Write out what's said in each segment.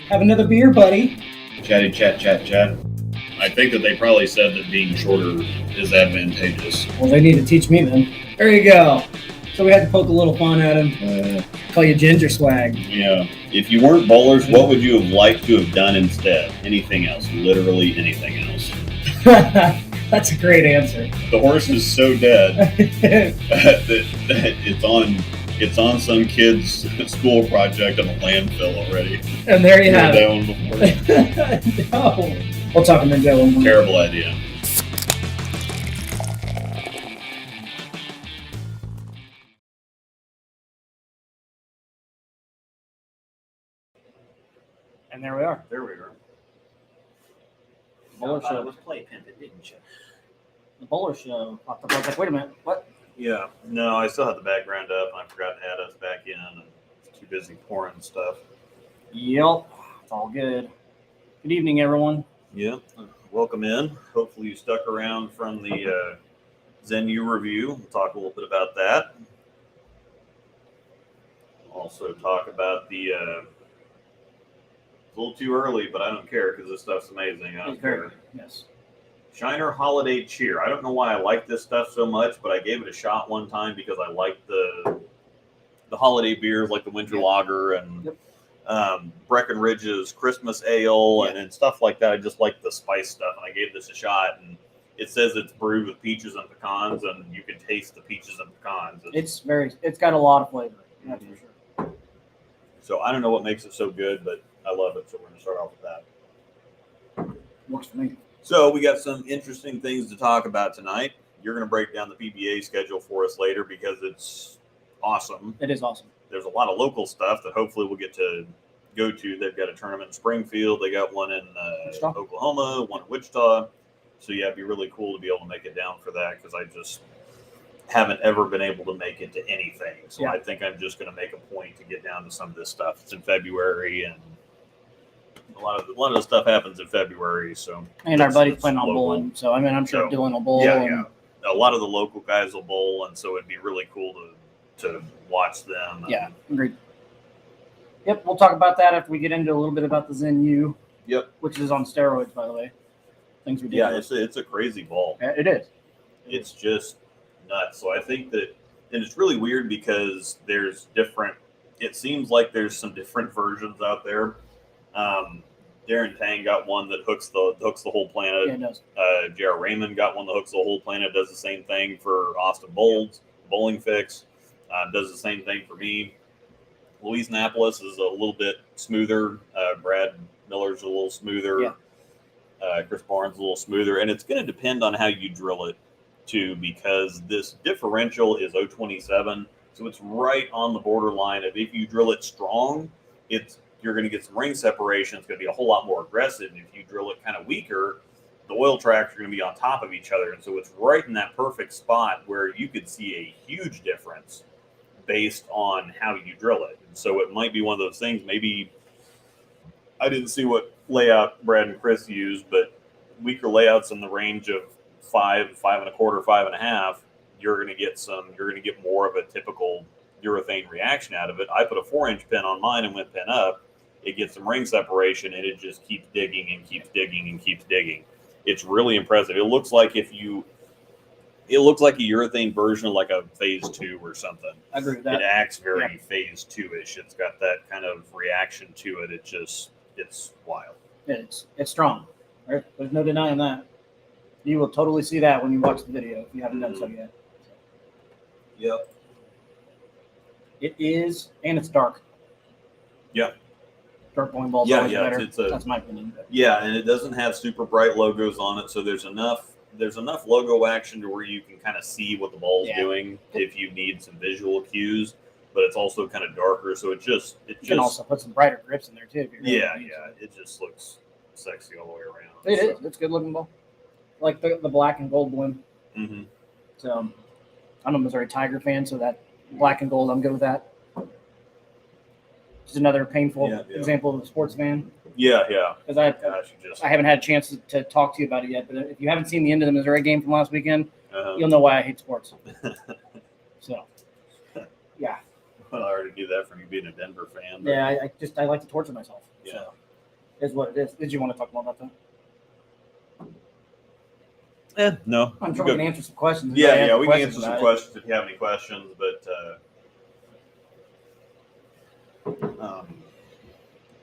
Have another beer, buddy. Chatty chat. I think that they probably said that being shorter is advantageous. Well, they need to teach me then. There you go. So we had to poke a little fun at him. Call you Ginger Swag. Yeah. If you weren't bowlers, what would you have liked to have done instead? Anything else. Literally anything else. That's a great answer. The horse is so dead that it's on some kid's school project on a landfill already. And there you have that one before. No. We'll talk about that one more. Terrible idea. And there we are. There we are. The bowler show. Was play pimping, didn't you? The bowler show. I was like, wait a minute, what? Yeah. No, I still had the background up, and I forgot to add us back in, and I was too busy pouring stuff. Yep. It's all good. Good evening, everyone. Yeah. Welcome in. Hopefully you stuck around from the Zen U review. We'll talk a little bit about that. Also talk about the a little too early, but I don't care because this stuff's amazing. I don't care. Yes. Shiner Holiday Cheer. I don't know why I like this stuff so much, but I gave it a shot one time because I liked the holiday beers like the Winter Lager and Breckenridge's Christmas Ale and stuff like that. I just like the spice stuff, and I gave this a shot. And it says it's brewed with peaches and pecans, and you can taste the peaches and pecans. It's got a lot of flavor. That's for sure. So I don't know what makes it so good, but I love it. So we're going to start off with that. Works for me. So we got some interesting things to talk about tonight. You're going to break down the PBA schedule for us later because it's awesome. It is awesome. There's a lot of local stuff that hopefully we'll get to go to. They've got a tournament in Springfield. They got one in Oklahoma, one in Wichita. So yeah, it'd be really cool to be able to make it down for that because I just haven't ever been able to make it to anything. So I think I'm just going to make a point to get down to some of this stuff. It's in February, and a lot of the stuff happens in February. So and our buddy's planning on bowling. So I mean, I'm sure Dylan will bowl. Yeah. A lot of the local guys will bowl, and so it'd be really cool to watch them. Yeah, agreed. Yep, we'll talk about that after we get into a little bit about the Zen U. Yep. Which is on steroids, by the way. Things we do. Yeah, it's a crazy ball. It is. It's just nuts. So I think that, and it's really weird because there's different. It seems like there's some different versions out there. Darren Tang got one that hooks the whole planet. Yeah, it does. J.R. Raymond got one that hooks the whole planet. Does the same thing for Austin Bowles, Bowling Fix. Does the same thing for me. Louise Annapolis is a little bit smoother. Brad Miller's a little smoother. Yeah. Chris Barnes a little smoother. And it's going to depend on how you drill it, too, because this differential is 0.27. So it's right on the borderline of if you drill it strong, you're going to get some ring separation. It's going to be a whole lot more aggressive. And if you drill it kind of weaker, the oil tracks are going to be on top of each other. And so it's right in that perfect spot where you could see a huge difference based on how you drill it. And so it might be one of those things. Maybe I didn't see what layout Brad and Chris used, but weaker layouts in the range of 5, 5.25, 5.5, you're going to get more of a typical urethane reaction out of it. I put a 4-inch pin on mine and went pin up. It gets some ring separation, and it just keeps digging and keeps digging and keeps digging. It's really impressive. It looks like a urethane version of like a phase 2 or something. I agree with that. It acts very phase 2-ish. It's got that kind of reaction to it. It's wild. It's strong. There's no denying that. You will totally see that when you watch the video if you haven't done so yet. Yep. It is, and it's dark. Yep. Dark bowling balls always better. That's my opinion. Yeah, and it doesn't have super bright logos on it, so there's enough logo action to where you can kind of see what the ball's doing if you need some visual cues. But it's also kind of darker, so you can also put some brighter grips in there too. It just looks sexy all the way around. It is. It's a good looking ball. Like the black and gold blimp. Mm-hmm. So I'm a Missouri Tiger fan, so that black and gold, I'm good with that. Just another painful example of a sports fan. Yeah. Because I haven't had a chance to talk to you about it yet, but if you haven't seen the end of the Missouri game from last weekend, you'll know why I hate sports. So, yeah. Well, I already knew that from you being a Denver fan. But Yeah, I like to torture myself. Yeah. So, is what it is. Did you want to talk more about that? No. I'm sure we can answer some questions. Yeah, we can answer some about it. questions if you have any questions. But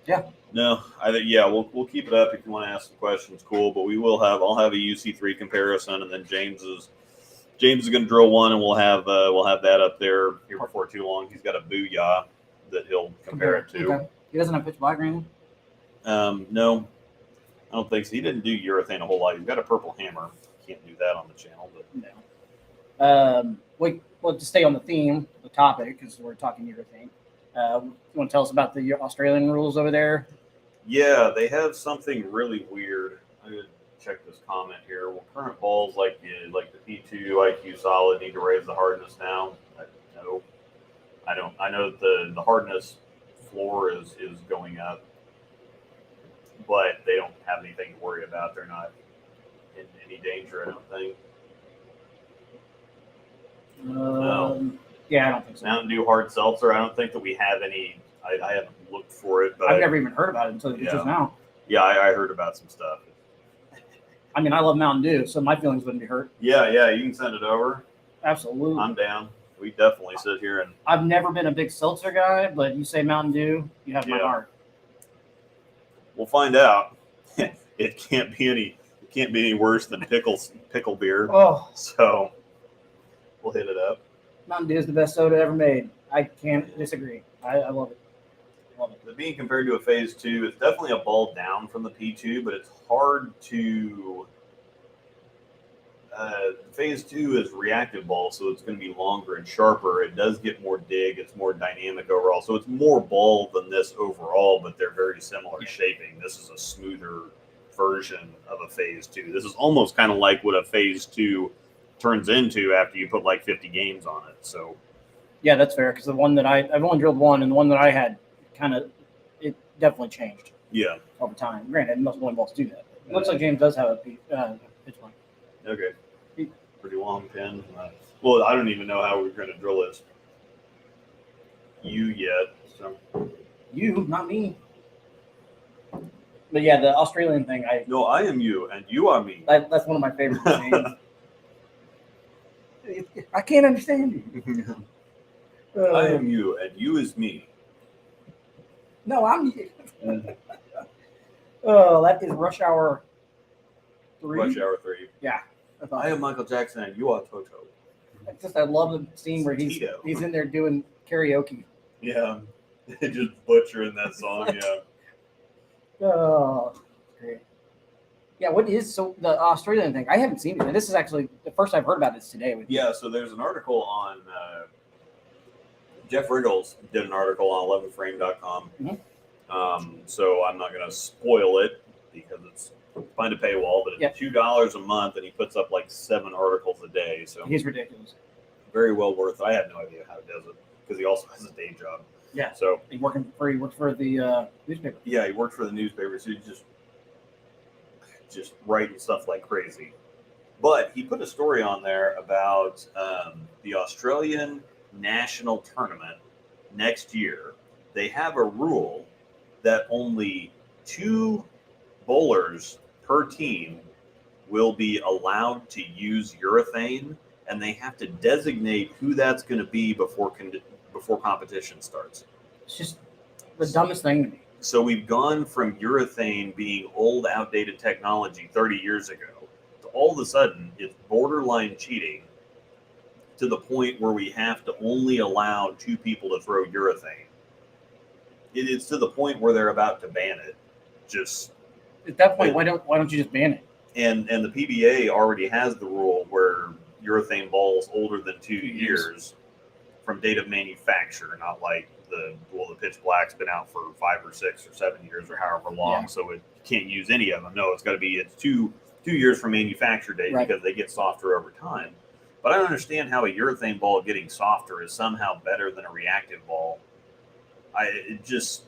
Yeah. No, I think we'll keep it up if you want to ask some questions. Cool, but I'll have a UC3 comparison, and then James is going to drill one, and we'll have that up there here before too long. He's got a Booyah that he'll compare it to. Okay. He doesn't have pitch black or anything? No, I don't think so. He didn't do urethane a whole lot. He's got a purple hammer. Can't do that on the channel, but no. Well, to stay on the theme, the topic, because we're talking urethane. You want to tell us about the Australian rules over there? Yeah, they have something really weird. I'm gonna check this comment here. Well, current balls like the P2 IQ solid need to raise the hardness now. No, I don't. I know that the hardness floor is going up, but they don't have anything to worry about. They're not in any danger, I don't think. No. Yeah, I don't think so. Mountain Dew hard seltzer. I don't think that we have any. I haven't looked for it, but I've never even heard about it until just now. Yeah, I heard about some stuff. I mean, I love Mountain Dew, so my feelings wouldn't be hurt. Yeah, you can send it over. Absolutely. I'm down. We definitely sit here and. I've never been a big seltzer guy, but you say Mountain Dew, you have my heart. We'll find out. It can't be any worse than pickle beer. Oh, so we'll hit it up. Mountain Dew is the best soda ever made. I can't disagree. I love it. The being compared to a phase 2, it's definitely a ball down from the P2, but it's hard to. Phase 2 is reactive ball, so it's going to be longer and sharper. It does get more dig. It's more dynamic overall. So it's more ball than this overall, but they're very similar shaping. This is a smoother version of a phase 2. This is almost kind of like what a phase 2 turns into after you put like 50 games on it. So yeah, that's fair, because the one that I've only drilled one, and the one that I had it definitely changed. Yeah, over time. Granted, most bowling balls do that. It looks like James does have a pitch one. Okay, pretty long pin. Well, I don't even know how we're going to drill this U yet. So you, not me. But yeah, the Australian thing. No, I am you, and you are me. That's one of my favorite things. I can't understand you. I am you, and you is me. No, I'm you. Oh, that is Rush Hour 3. Rush Hour 3. Yeah. I am Michael Jackson, and you are Toto. I love the scene where he's in there doing karaoke. Yeah, just butchering that song. Yeah. Oh, great. Yeah, what is the Australian thing? I haven't seen it. And this is actually the first I've heard about this today. Yeah, so there's an article on Jeff Riggles did an article on 11frame.com. Mm-hmm. So I'm not going to spoil it because it's behind a paywall, but it's $2 a month, and he puts up like 7 articles a day. So he's ridiculous. Very well worth it. I have no idea how he does it because he also has a day job. Yeah. So he worked for the newspaper. Yeah, he worked for the newspaper, so he's just writing stuff like crazy. But he put a story on there about the Australian National Tournament next year. They have a rule that only 2 bowlers per team will be allowed to use urethane, and they have to designate who that's going to be before competition starts. It's just the dumbest thing to me. So we've gone from urethane being old, outdated technology 30 years ago to all of a sudden it's borderline cheating to the point where we have to only allow 2 people to throw urethane. It's to the point where they're about to ban it. Just at that point, why don't you just ban it? And the PBA already has the rule where urethane balls older than 2 years from date of manufacture, not like the pitch black's been out for 5 or 6 or 7 years or however long, so you can't use any of them. No, it's 2 years from manufacture date because they get softer over time. But I don't understand how a urethane ball getting softer is somehow better than a reactive ball. It just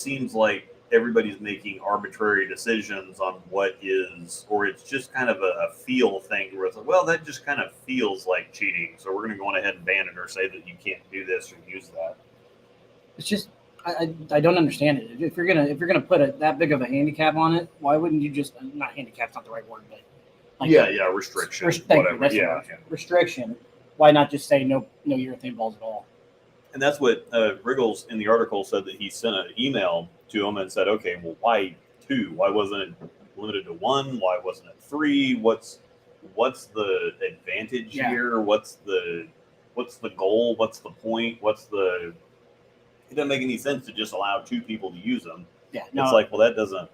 seems like everybody's making arbitrary decisions on what is, or it's just kind of a feel thing where it's like, well, that just kind of feels like cheating, so we're going to go on ahead and ban it or say that you can't do this or use that. It's just I don't understand it. If you're gonna put that big of a handicap on it, why wouldn't you just not handicap's not the right word, but restriction, thank you, whatever. that's the word. Restriction. Why not just say no urethane balls at all? And that's what Riggles in the article said, that he sent an email to him and said, okay, well, why 2? Why wasn't it limited to 1? Why wasn't it 3? What's the advantage here? What's the goal? What's the point? It doesn't make any sense to just allow 2 people to use them. Yeah, no, it's like, well, that doesn't.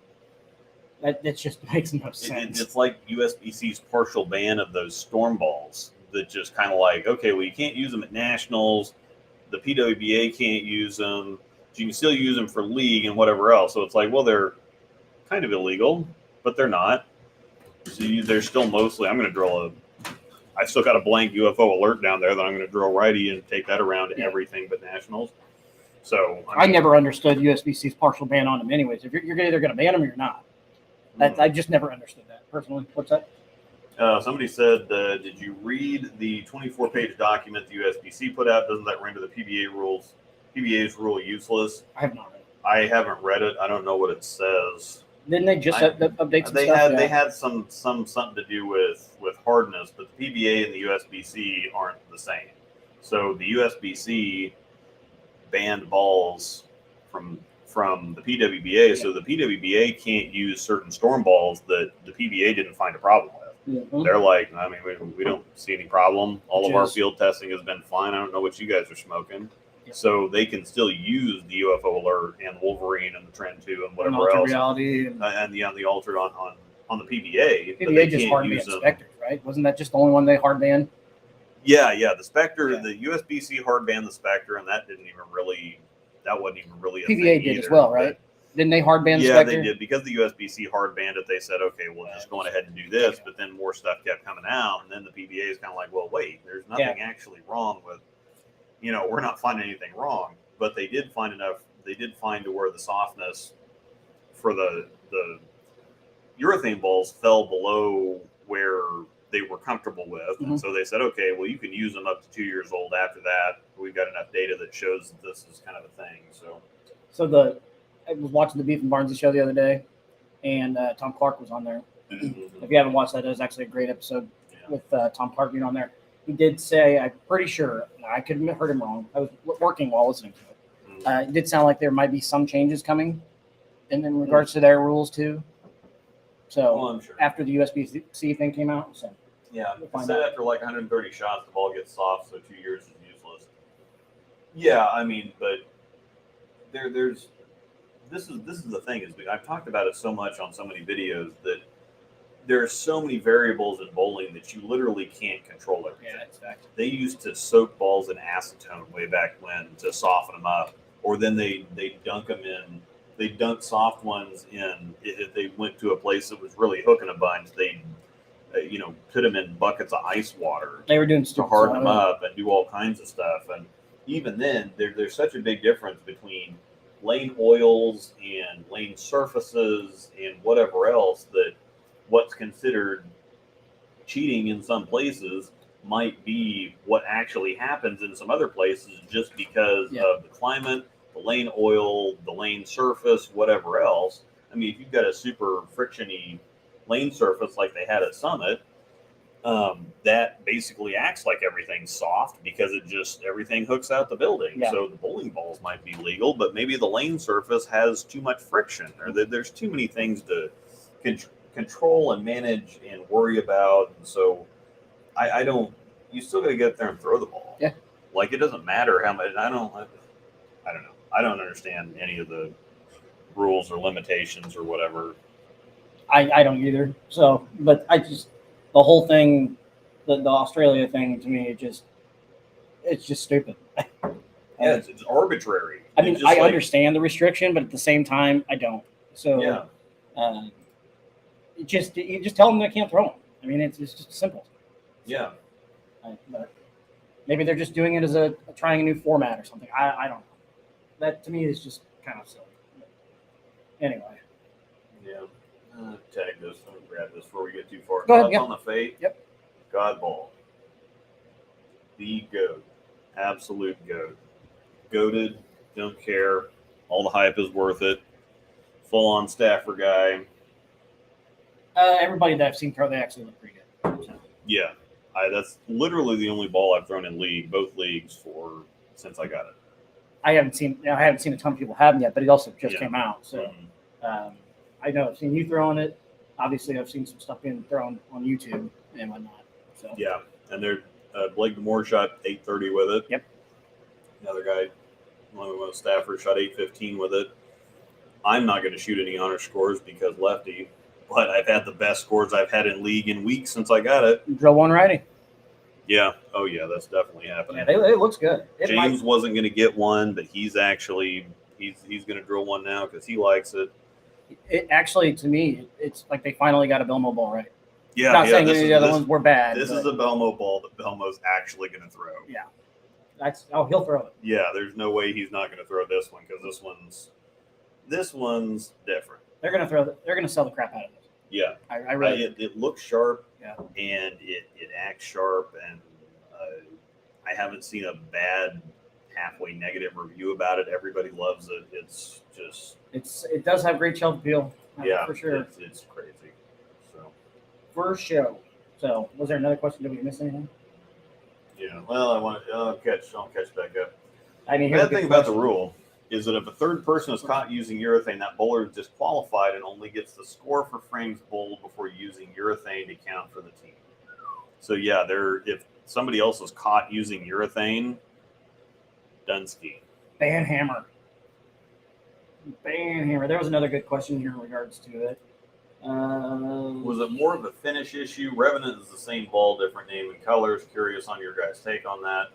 That just makes no sense. It's like USBC's partial ban of those storm balls that just kind of like, okay, well, you can't use them at nationals. The PWBA can't use them. You can still use them for league and whatever else. So it's like, well, they're kind of illegal, but they're not. So they're still mostly. I'm going to I still got a blank UFO alert down there that I'm going to drill righty and take that around to everything but nationals. So I never understood USBC's partial ban on them. Anyways, if you're either going to ban them or you're not. I just never understood that personally. What's that? Somebody said, did you read the 24-page document the USBC put out? Doesn't that render the PBA's rule useless? I have not read it. I haven't read it. I don't know what it says. Didn't they just update some they stuff? They had some something to do with hardness, but the PBA and the USBC aren't the same. So the USBC banned balls from the PWBA, so the PWBA can't use certain storm balls that the PBA didn't find a problem with. Mm-hmm. They're like, I mean, we don't see any problem. All of our field testing has been fine. I don't know what you guys are smoking. Yep. So they can still use the UFO alert and Wolverine and the Trend 2 and whatever else. Reality and the altered on the PBA. PBA just hard banned Spectres, right? Wasn't that just the only one they hard banned? Yeah. The Spectre, the USBC hard banned the Spectre, and that wasn't even really a PBA thing did either, as well, right? Didn't they hard ban the Spectre? Spectre? They did. Because the USBC hard banned it, they said, okay, we'll just go ahead and do this. But then more stuff kept coming out, and then the PBA is kind of like, well, wait, there's nothing actually wrong with, we're not finding anything wrong. But they did find to where the softness for the urethane balls fell below where they were comfortable with. Mm-hmm. And so they said, okay, well, you can use them up to 2 years old. After that, we've got enough data that shows that this is kind of a thing. So I was watching the Beef and Barnsley show the other day, and Tom Clark was on there. Mm-hmm. If you haven't watched that, it was actually a great episode with Tom Clark being on there. He did say, I'm pretty sure, I could have heard him wrong. I was working while listening to it. Mm-hmm. It did sound like there might be some changes coming in regards to their rules too. So I'm sure. After the USBC thing came out. So it said after like 130 shots, the ball gets soft, so 2 years is useless. Yeah, I mean, but there's this is the thing, is I've talked about it so much on so many videos that there are so many variables in bowling that you literally can't control everything. Yeah, exactly. They used to soak balls in acetone way back when to soften them up, or then they dunk them in. They dunk soft ones in. If they went to a place that was really hooking a bunch, they put them in buckets of ice water. They were doing to harden them up and do all kinds of stuff. And even then, there's such a big difference between lane oils and lane surfaces and whatever else, that what's considered cheating in some places might be what actually happens in some other places, just because of the climate, the lane oil, the lane surface, whatever else. I mean, if you've got a super frictiony lane surface like they had at Summit, that basically acts like everything's soft because everything hooks out the building. Yeah. So the bowling balls might be legal, but maybe the lane surface has too much friction, or there's too many things to control and manage and worry about. And so you still got to get there and throw the ball. Yeah. Like, it doesn't matter how much. I don't know. I don't understand any of the rules or limitations or whatever. I don't either. So, but the whole thing, the Australia thing, to me, it's just stupid. And it's arbitrary. I mean, I understand the restriction, but at the same time, I don't. So, you just tell them they can't throw them. I mean, it's just simple. Yeah. But maybe they're just doing it as trying a new format or something. I don't know. That to me is just kind of silly. But anyway. Yeah. Tag this. Let me grab this before we get too far. Go ahead. On the fate. Yep. God ball. The goat. Absolute goat. Goated. Don't care. All the hype is worth it. Full on staffer guy. Everybody that I've seen throw, they actually look pretty good. So. Yeah. That's literally the only ball I've thrown in both leagues since I got it. I haven't seen a ton of people have them yet, but it also just came out. So I know I've seen you throwing it. Obviously, I've seen some stuff being thrown on YouTube and whatnot. So yeah, and they're Blake DeMore shot 830 with it. Yep. Another guy, one of the most staffers, shot 815 with it. I'm not going to shoot any honor scores because lefty, but I've had the best scores I've had in league in weeks since I got it. Drill one righty. Yeah. Oh yeah, that's definitely happening. Yeah, it looks good. James wasn't going to get one, but he's going to drill one now because he likes it. It actually, to me, it's like they finally got a Belmo ball right. Yeah, not saying any of the other ones were bad. This is a Belmo ball that Belmo's actually going to throw. Yeah, he'll throw it. Yeah, there's no way he's not going to throw this one because this one's different. They're going to throw. They're going to sell the crap out of it. Yeah, I really. It looks sharp. Yeah, and it acts sharp, and I haven't seen a bad halfway negative review about it. Everybody loves it. It's just it does have great shelf appeal. Yeah, for sure. It's crazy. So first show. So was there another question? Did we miss anything? Yeah. Well, I'll catch back up. I mean, the bad thing about the rule is that if a third person is caught using urethane, that bowler is disqualified and only gets the score for frames bowled before using urethane to count for the team. So yeah, if somebody else is caught using urethane, Dunsky. Banhammer. There was another good question here in regards to it. Was it more of a finish issue? Revenant is the same ball, different name and colors. Curious on your guys' take on that.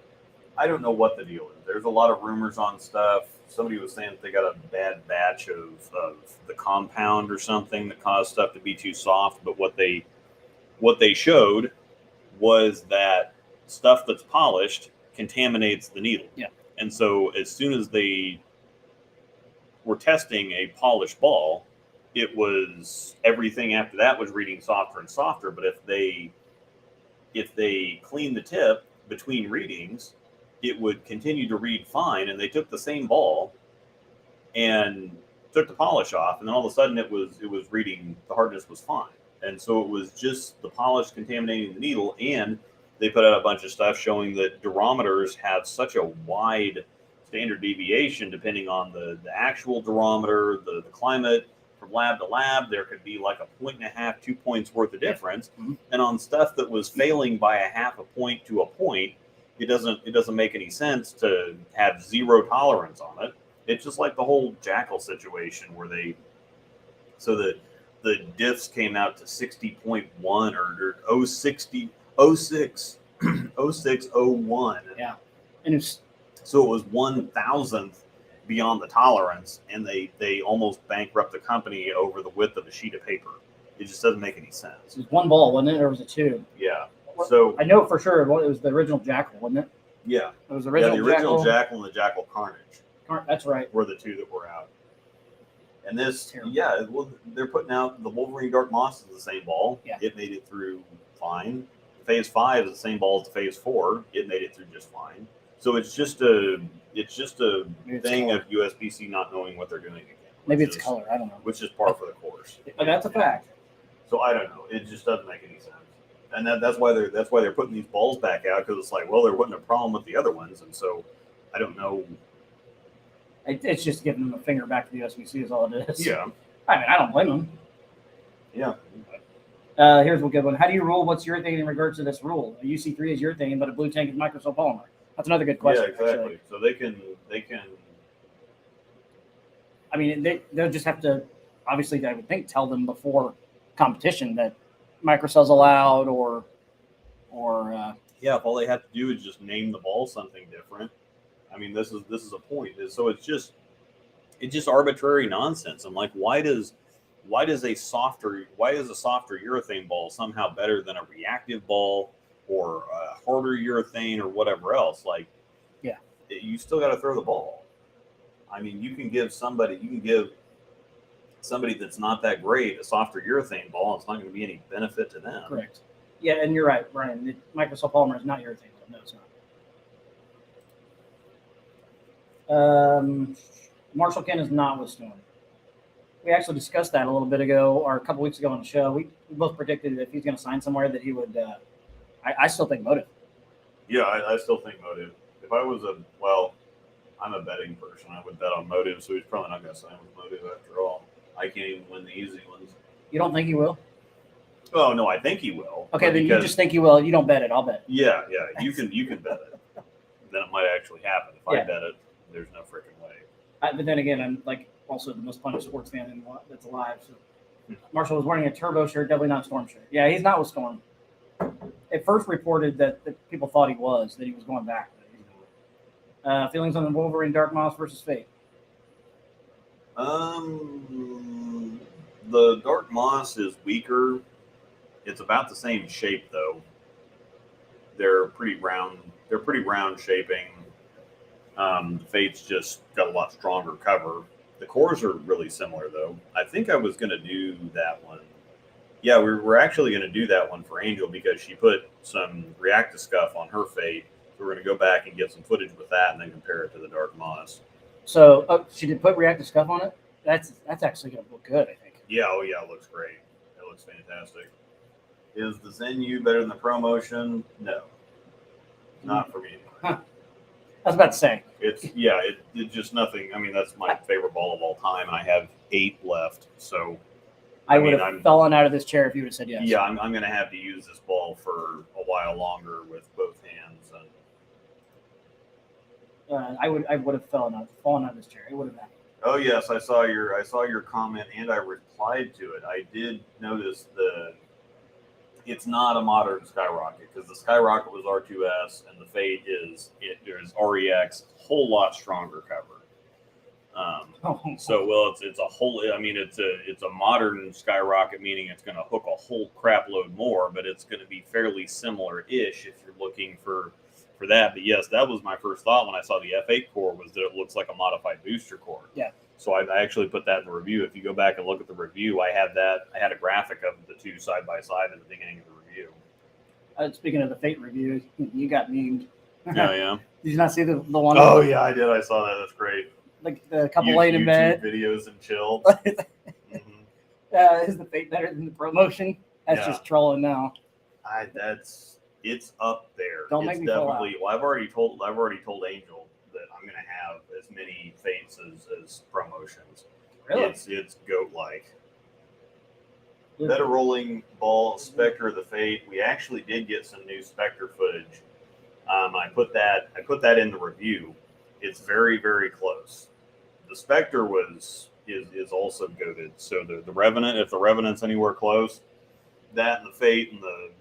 I don't know what the deal is. There's a lot of rumors on stuff. Somebody was saying that they got a bad batch of the compound or something that caused stuff to be too soft. But what they showed was that stuff that's polished contaminates the needle. Yeah. And so as soon as they were testing a polished ball, it was everything after that was reading softer and softer. But if they cleaned the tip between readings, it would continue to read fine. And they took the same ball and took the polish off, and then all of a sudden it was reading, the hardness was fine. And so it was just the polish contaminating the needle, and they put out a bunch of stuff showing that durometers have such a wide standard deviation depending on the actual durometer, the climate. From lab to lab, there could be like 1.5, 2 points worth of difference. Mm-hmm. And on stuff that was failing by a half a point to a point, it doesn't make any sense to have zero tolerance on it. It's just like the whole Jackal situation where the diffs came out to 60.1 or 060, 06, 0601. Yeah. And so it was 1,000th beyond the tolerance, and they almost bankrupt the company over the width of a sheet of paper. It just doesn't make any sense. It was one ball, wasn't it? Or was it two? Yeah. So I know for sure it was the original Jackal, wasn't it? Yeah. It was the original Jackal and the Jackal Carnage. That's right. Were the two that were out. And this, well, they're putting out the Wolverine Dark Moss is the same ball. Yeah. It made it through fine. Phase 5 is the same ball as the Phase 4. It made it through just fine. So it's just a thing of USBC not knowing what they're doing again. Maybe it's color. I don't know. Which is par for the course. But that's a fact. So I don't know. It just doesn't make any sense. And that's why they're putting these balls back out, because it's like, well, there wasn't a problem with the other ones, and so I don't know. It's just giving them a finger back to the USBC is all it is. Yeah. I mean, I don't blame them. Yeah. Here's a good one. How do you rule what's urethane in regards to this rule? A UC3 is urethane, but a blue tank is microcell polymer. That's another good question. Yeah, exactly. Actually. So they can. I mean, they'll just have to, obviously, I would think, tell them before competition that microcell's allowed, or yeah, if all they have to do is just name the ball something different. I mean, this is a point. So it's just arbitrary nonsense. I'm like, why is a softer urethane ball somehow better than a reactive ball or a harder urethane or whatever else? Like, yeah, you still got to throw the ball. I mean, you can give somebody that's not that great a softer urethane ball, and it's not going to be any benefit to them. Correct. Yeah, and you're right, Brian. Microcell polymer is not urethane. No, it's Marshall Kent is not with Storm. We actually discussed that a little bit ago, or a couple weeks ago on the show. We both predicted that if he's going to sign somewhere, that he would. I still think Motive. Yeah, I still think Motive. If I was I'm a betting person. I would bet on Motive, so he's probably not going to sign with Motive after all. I can't even win the easy ones. You don't think he will? Oh no, I think he will. Okay, then you just think he will. You don't bet it. I'll bet. Yeah, you can bet it. Then it might actually happen. If I bet it, there's no freaking way. But then again, I'm like also the most punished sports fan that's alive. So Marshall was wearing a Turbo shirt, definitely not a Storm shirt. Yeah, he's not with Storm. It first reported that people thought he was going back. Feelings on the Wolverine Dark Moss versus Fate. The Dark Moss is weaker. It's about the same shape though. They're pretty round. They're pretty round shaping. Fate's just got a lot stronger cover. The cores are really similar though. I think I was going to do that one. Yeah, we're actually going to do that one for Angel because she put some reactive scuff on her Fate. So we're going to go back and get some footage with that and then compare it to the Dark Moss. So she did put reactive scuff on it? That's actually going to look good, I think. Yeah, it looks great. It looks fantastic. Is the Zen U better than the ProMotion? No. Not for me. Huh. I was about to say. It's just nothing. I mean, that's my favorite ball of all time, and I have 8 left. So I would have fallen out of this chair if you would have said yes. Yeah, I'm going to have to use this ball for a while longer with both hands. And I would have fallen out of this chair. It would have happened. Oh yes, I saw your comment and I replied to it. I did notice it's not a modern Skyrocket because the Skyrocket was R2S and the Fate is REX, whole lot stronger cover. It's a whole. I mean, it's a modern Skyrocket, meaning it's going to hook a whole crap load more, but it's going to be fairly similar-ish if you're looking for that. But yes, that was my first thought when I saw the F8 core was that it looks like a modified booster core. Yeah. So I actually put that in the review. If you go back and look at the review, I had a graphic of the two side by side at the beginning of the review. Speaking of the Fate review, you got memed. Oh yeah. Did you not see the one? Oh yeah, I did. I saw that. That's great. Like the couple laid in bed. Videos and chilled. Is the Fate better than the ProMotion? That's just trolling now. It's up there. Don't make me fall out. Well, I've already told Angel that I'm going to have as many Fates as ProMotions. Really? It's goat-like. Better rolling ball, Spectre of the Fate. We actually did get some new Spectre footage. I put that in the review. It's very, very close. The Spectre is also goated. So the Revenant, if the Revenant's anywhere close, that and the Fate and the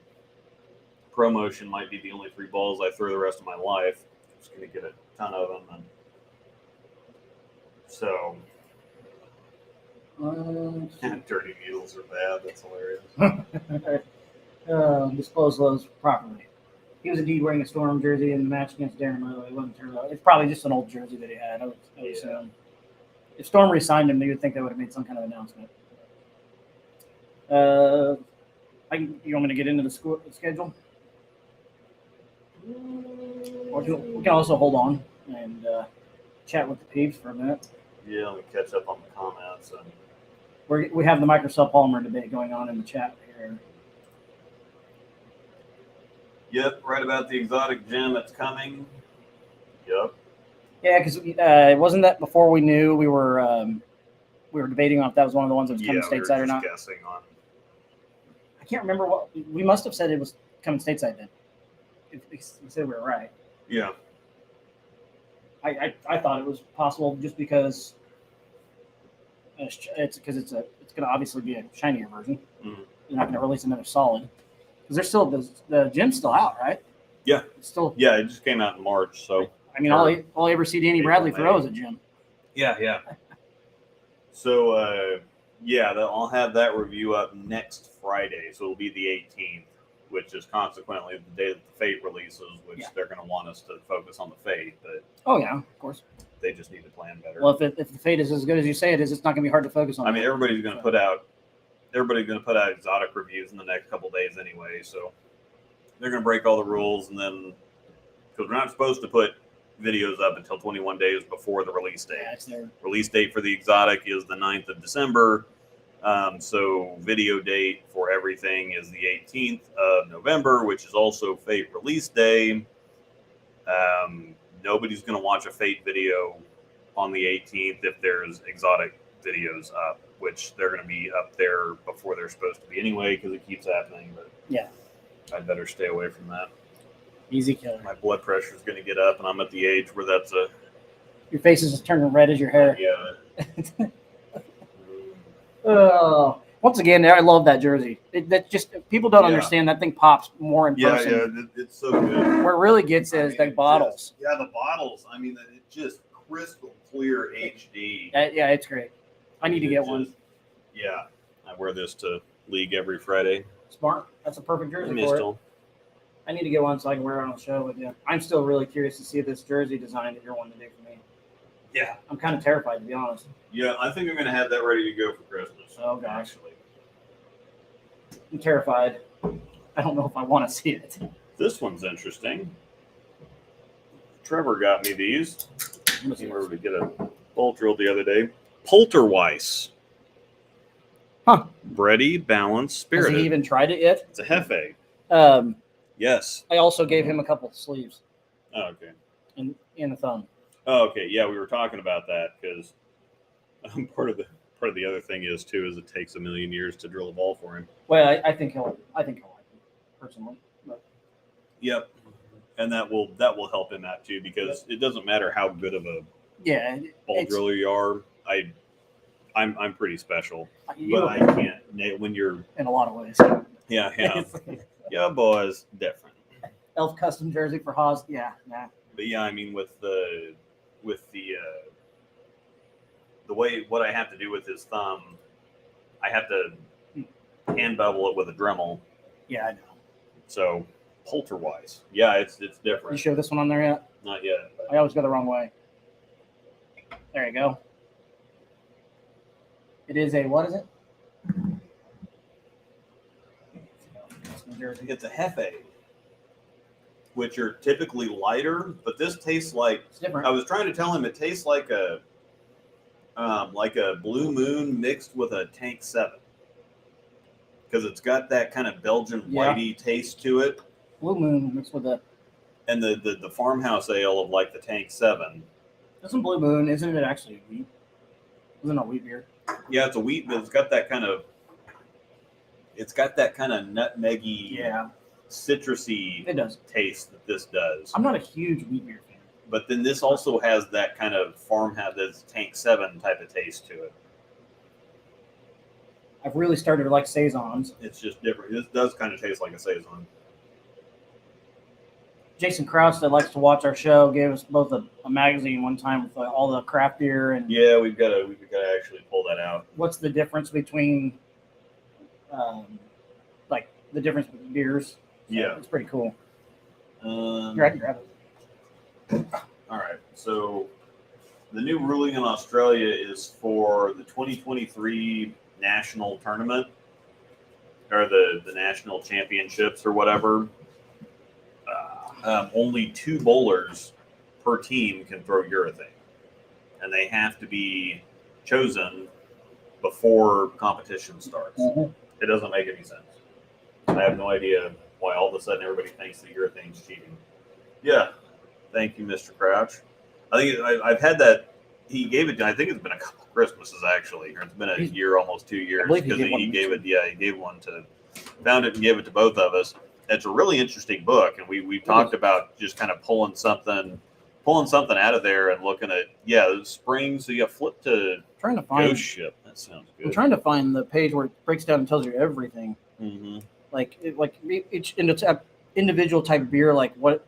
ProMotion might be the only 3 balls I throw the rest of my life. I'm just going to get a ton of them. And so, dirty needles are bad. That's hilarious. Dispose those properly. He was indeed wearing a Storm jersey in the match against Darren Milo. It wasn't Turbo. It's probably just an old jersey that he had. I would assume. If Storm re-signed him, you would think they would have made some kind of announcement. You want me to get into the schedule? Or we can also hold on and chat with the peeps for a minute. Yeah, let me catch up on the comments. We have the Microsoft Polymer debate going on in the chat here. Yep, right about the exotic gem that's coming. Yep. Yeah, because wasn't that before we knew we were debating on if that was one of the ones that was coming stateside or not? Guessing on. I can't remember what we must have said it was coming stateside then. If we said we were right. Yeah. I thought it was possible just because it's going to obviously be a shinier version. Mm-hmm. They're not going to release another solid because they're still the gem's still out, right? Yeah. It's still. Yeah, it just came out in March, so. I mean, all I ever see Danny Bradley throw is a gem. Yeah. So, I'll have that review up next Friday. So it'll be the 18th, which is consequently the day that the Fate releases, which they're going to want us to focus on the Fate. But oh yeah, of course. They just need to plan better. Well, if the Fate is as good as you say it is, it's not going to be hard to focus on. I mean, everybody's going to put out exotic reviews in the next couple of days anyway. So they're going to break all the rules, and then because we're not supposed to put videos up until 21 days before the release date. Yeah, it's there. Release date for the exotic is the 9th of December. So video date for everything is the 18th of November, which is also Fate release day. Nobody's going to watch a Fate video on the 18th if there's exotic videos up, which they're going to be up there before they're supposed to be anyway because it keeps happening. But Yeah. I'd better stay away from that. Easy killer. My blood pressure is going to get up, and I'm at the age where that's a Your face is just turning red as your hair. yeah. Once again, I love that jersey. That just people don't Yeah. understand that thing pops more in Yeah, person. yeah, it's so good. Where it really gets is the bottles. Yeah, the bottles. I mean, it's just crystal clear HD. Yeah, it's great. I need to get one. Yeah, I wear this to league every Friday. Smart. That's a perfect jersey for it. Mistel. I need to get one so I can wear it on the show with you. I'm still really curious to see this jersey design that you're wanting to do for me. Yeah, I'm kind of terrified, to be honest. yeah. I think I'm going to have that ready to go for Christmas. Oh, gosh. Actually, I'm terrified. I don't know if I want to see it. this one's interesting. Trevor got me these. Let me see We were this. to get a bolt drilled the other day. Polterweiss. Huh. Bready, balanced, Has spirited. he even tried it yet? It's a Hefe. Yes. I also gave him a couple of sleeves Oh, okay. in the thumb. Oh, okay. Yeah, we were talking about that because part of the other thing is too is it takes a million years to drill a ball for him. Well, I think he'll like it personally. But Yep. And that will help him out too because it doesn't matter how good of a yeah, ball it's- driller you are. I'm pretty special, you but know, I can't nail when you're in a lot of ways. yeah yeah boys different. Elf custom jersey for Haas. Yeah, nah. But yeah, I mean with the way what I have to do with his thumb, I have to hand bevel it with a Dremel. Yeah, I know. So Polterweiss, yeah, it's You different. show this one on there yet? Not yet. But I always go the wrong way. There you go. It is a what is it? Custom jersey. it's a Hefe, which are typically lighter, but this tastes like. It's different. I was trying to tell him it tastes like a Blue Moon mixed with a Tank 7 because it's got that kind of Belgian Yeah. whitey taste to it, Blue Moon mixed with a and the farmhouse ale of like the Tank 7. isn't Blue Moon, isn't it actually wheat? Isn't it a wheat beer? Yeah, it's a wheat, but it's got that kind of nutmeggy, Yeah, citrusy it does. taste that this does. I'm not a huge wheat beer fan. But then this also has that kind of farmhouse, this Tank 7 type of taste to it. I've really started to like saisons. It's just different. This does kind of taste like a saison. Jason Krause that likes to watch our show gave us both a magazine one time with all the craft beer and Yeah, we've got to actually pull that out. what's the difference between like the difference between beers. So Yeah. it's pretty cool. Um, Here, I can grab it. All right. So the new ruling in Australia is for the 2023 national tournament or the national championships or whatever. Only 2 bowlers per team can throw urethane, and they have to be chosen before competition starts. Mhm. It doesn't make any sense. I have no idea why all of a sudden everybody thinks that urethane's cheating. Yeah, thank you, Mr. Crouch. I think I've had that. He gave it. I think it's been a couple of Christmases actually, or it's been a year, almost 2 years, believe he because gave one he to gave me. it. Yeah, he gave one to, found it and gave it to both of us. It's a really interesting book, and we talked about just kind of pulling something out of there and looking at the springs. So you flip to Trying to find. Ghost Ship. That sounds I'm good. trying to find the page where it breaks down and tells you everything. Mm-hmm. Like each individual type of beer, like what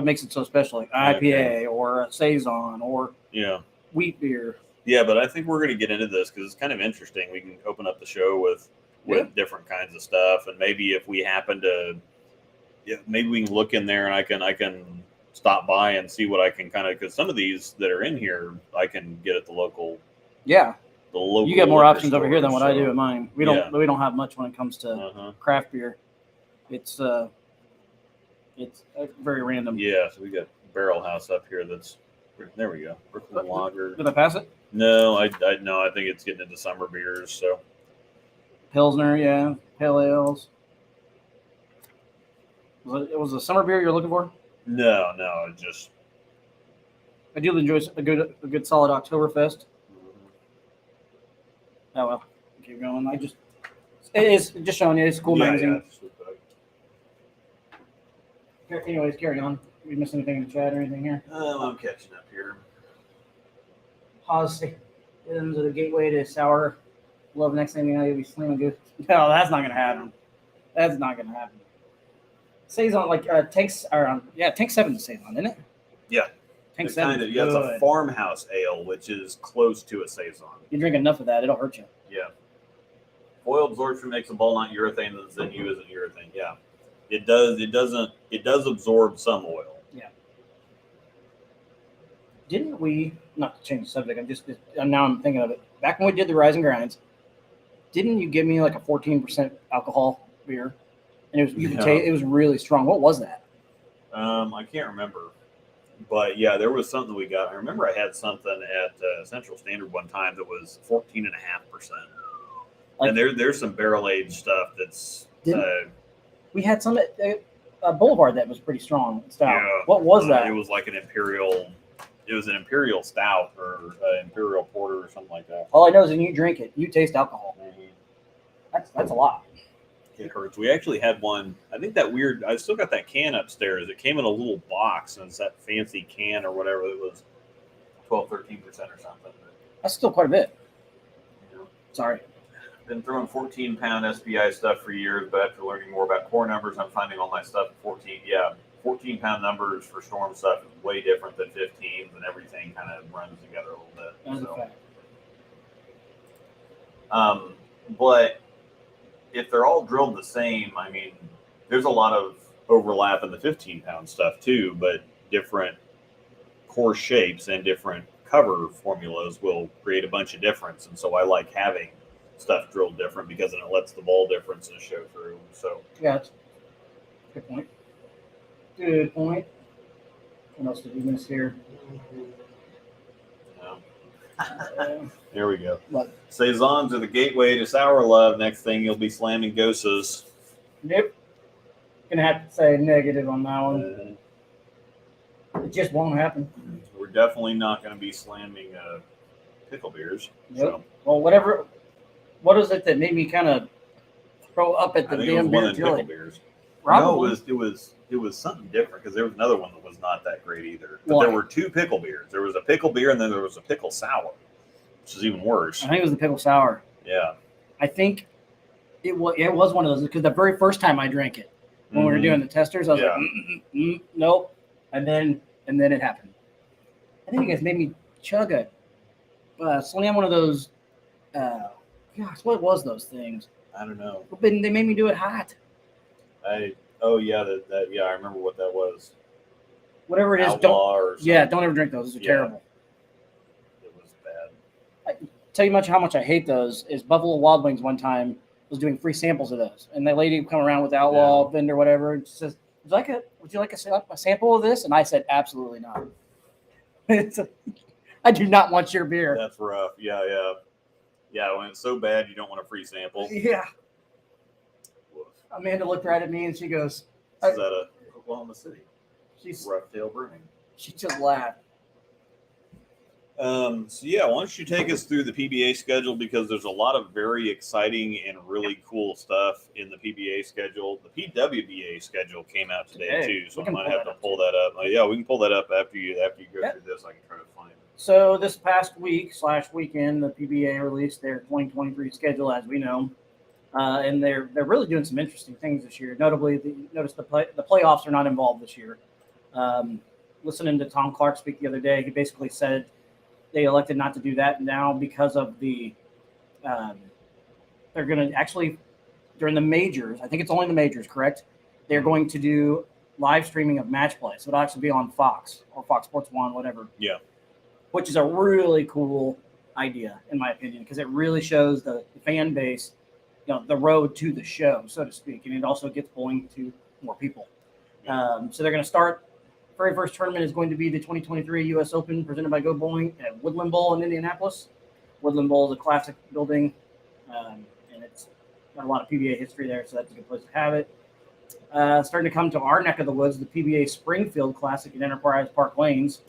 makes it so special, like IPA or a saison or Yeah. wheat beer. Yeah, but I think we're going to get into this because it's kind of interesting. We can open up the show with different kinds of stuff, and maybe if we happen to, maybe we can look in there and I can stop by and see what I can kind of, because some of these that are in here I can get at the local. Yeah, You you got more options over here than what I do at mine. We don't Yeah. we don't have much when it comes to craft beer. It's very random. Yeah, so we got barrel house up here. There we go. Brooklyn Lager. Did I pass it? No, I no. I think it's getting into summer beers. So Pilsner, yeah. Pale ales. It was a summer beer you're looking for? no, I do enjoy a good solid Oktoberfest. Oh well, keep going. It's just showing you. It's a cool magazine. Anyways, carry on. Did we miss anything in the chat or anything here? I'm catching up here. Pause. Into the gateway to sour. Love next thing you know, you'll be slamming good. No, that's not gonna happen. That's not gonna happen. Saison Tank 7 is Saison, isn't it? Yeah. Tank 7. It's a farmhouse ale, which is close to a saison. You drink enough of that, it'll hurt you. Yeah. Foil absorption makes a ball not urethane. The Zen U isn't urethane. Yeah. It does. It does absorb some oil. Yeah. Didn't we? Not to change the subject. Now I'm thinking of it. Back when we did the Rise and Grinds, didn't you give me like a 14% alcohol beer? And you could taste it was really strong. What was that? I can't remember. But yeah, there was something we got. I remember I had something at Central Standard one time that was 14.5%. And there's some barrel aged stuff that's. We had some at Boulevard that was pretty strong stout. Yeah, what was that? It was like an imperial. It was an imperial stout or imperial porter or something like that. All I know is when you drink it, you taste alcohol. Mm-hmm. That's a lot. It hurts. We actually had one. I think that weird. I still got that can upstairs. It came in a little box, and it's that fancy can or whatever. It was 12, 13% or something. That's still quite a bit. You know, Sorry. been throwing 14-pound SPI stuff for years, but after learning more about core numbers, I'm finding all my stuff at 14. Yeah, 14-pound numbers for storm stuff is way different than 15s, and everything kind of runs together a little bit. That's a fact. But if they're all drilled the same, I mean, there's a lot of overlap in the 15-pound stuff too, but different core shapes and different cover formulas will create a bunch of difference. And so I like having stuff drilled different because then it lets the ball differences show through. So yeah, good point. Good point. What else did we miss here? There we go. What? Saisons are the gateway to sour love. Next thing you'll be slamming Gosas. Nope. Gonna have to say negative on that one. It just won't happen. We're definitely not going to be slamming pickle beers. Yep. So. Well, whatever. What is it that made me kind of throw up at the damn beer? Pickle beers. Probably. No, it was something different because there was another one that was not that great either. But there were two pickle beers. There was a pickle beer and then there was a pickle sour, which is even worse. I think it was the pickle sour. Yeah. I think it was one of those because the very first time I drank it when we were doing the testers, I was like, nope. And then it happened. I think you guys made me chug slam one of those. Gosh, what was those things? I don't know. They made me do it hot. I remember what that was. Whatever it is, don't ever drink those. Those are terrible. It was bad. Tell you how much I hate those is Buffalo Wild Wings one time was doing free samples of those, and the lady would come around with the Outlaw vendor, whatever, and she says, "Would you like a sample of this?" And I said, "Absolutely not." I do not want your beer. That's rough. Yeah. When it's so bad, you don't want a free sample. Yeah. Amanda looked right at me and she goes, "Is that a Oklahoma City?" She's Rough Tail Brewing. She just laughed. Why don't you take us through the PBA schedule because there's a lot of very exciting and really cool stuff in the PBA schedule. The PWBA schedule came out today too, so I might have to pull that up. We can pull that up after you go through this. I can try to find it. So this past weekend, the PBA released their 2023 schedule, as we know, and they're really doing some interesting things this year. Notably, notice the playoffs are not involved this year. Listening to Tom Clark speak the other day, he basically said they elected not to do that now because of the they're going to actually during the majors. I think it's only the majors, correct? They're going to do live streaming of match play, so it'll actually be on Fox or Fox Sports 1, whatever. Yeah. Which is a really cool idea, in my opinion, because it really shows the fan base, the road to the show, so to speak, and it also gets bowling to more people. So they're going to start very first tournament is going to be the 2023 U.S. Open presented by Go Bowling at Woodland Bowl in Indianapolis. Woodland Bowl is a classic building, and it's got a lot of PBA history there, so that's a good place to have it. Starting to come to our neck of the woods, the PBA Springfield Classic at Enterprise Park Lanes,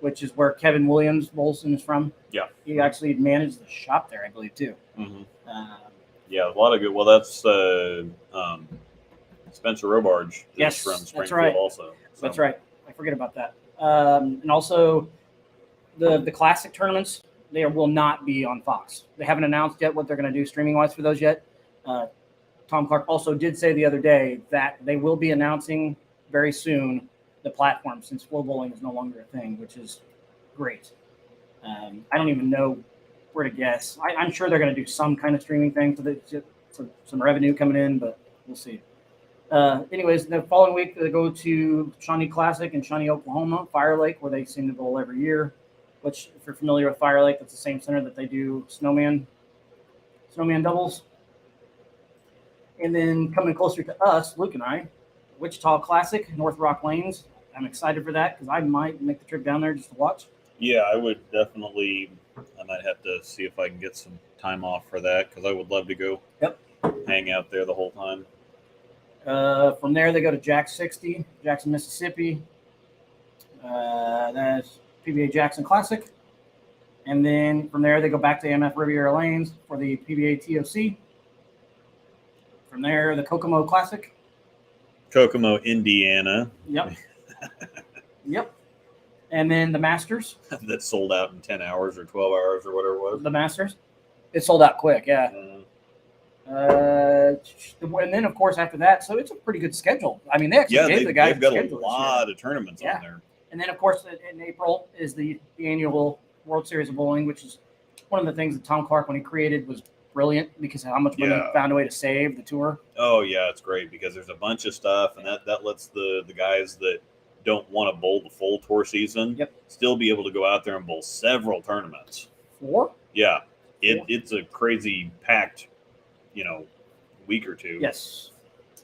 which is where Kevin Williams Bolson is from. Yeah. He actually managed the shop there, I believe, too. Mm-hmm. Yeah, a lot of good. Well, that's Spencer Robarge. Yes, from Springfield that's right. Also, so. That's right. I forget about that. And also, the classic tournaments, they will not be on Fox. They haven't announced yet what they're going to do streaming-wise for those yet. Tom Clark also did say the other day that they will be announcing very soon the platform, since flow bowling is no longer a thing, which is great. I don't even know where to guess. I'm sure they're going to do some kind of streaming thing for some revenue coming in, but we'll see. Anyways, the following week they go to Shawnee Classic in Shawnee, Oklahoma, Fire Lake, where they seem to bowl every year. Which, if you're familiar with Fire Lake, that's the same center that they do snowman doubles. And then coming closer to us, Luke and I, Wichita Classic, North Rock Lanes. I'm excited for that because I might make the trip down there just to watch. Yeah, I would definitely. I might have to see if I can get some time off for that because I would love to go. Yep. Hang out there the whole time. From there, they go to Jack 60, Jackson, Mississippi. That's PBA Jackson Classic. And then from there, they go back to AMF Riviera Lanes for the PBA TOC. From there, the Kokomo Classic. Kokomo, Indiana. Yep. Yep. And then the Masters. That sold out in 10 hours or 12 hours or whatever it was. The Masters. It sold out quick, yeah. And then, of course, after that, so it's a pretty good schedule. I mean, they actually gave the guys they've got a lot of tournaments on there. And then, of course, in April is the annual World Series of Bowling, which is one of the things that Tom Clark, when he created, was brilliant because of how much money he found a way to save the tour. Oh, yeah, it's great because there's a bunch of stuff, and that lets the guys that don't want to bowl the full tour season still be able to go out there and bowl several tournaments. 4? Yeah. It's a crazy packed, week or two. Yes.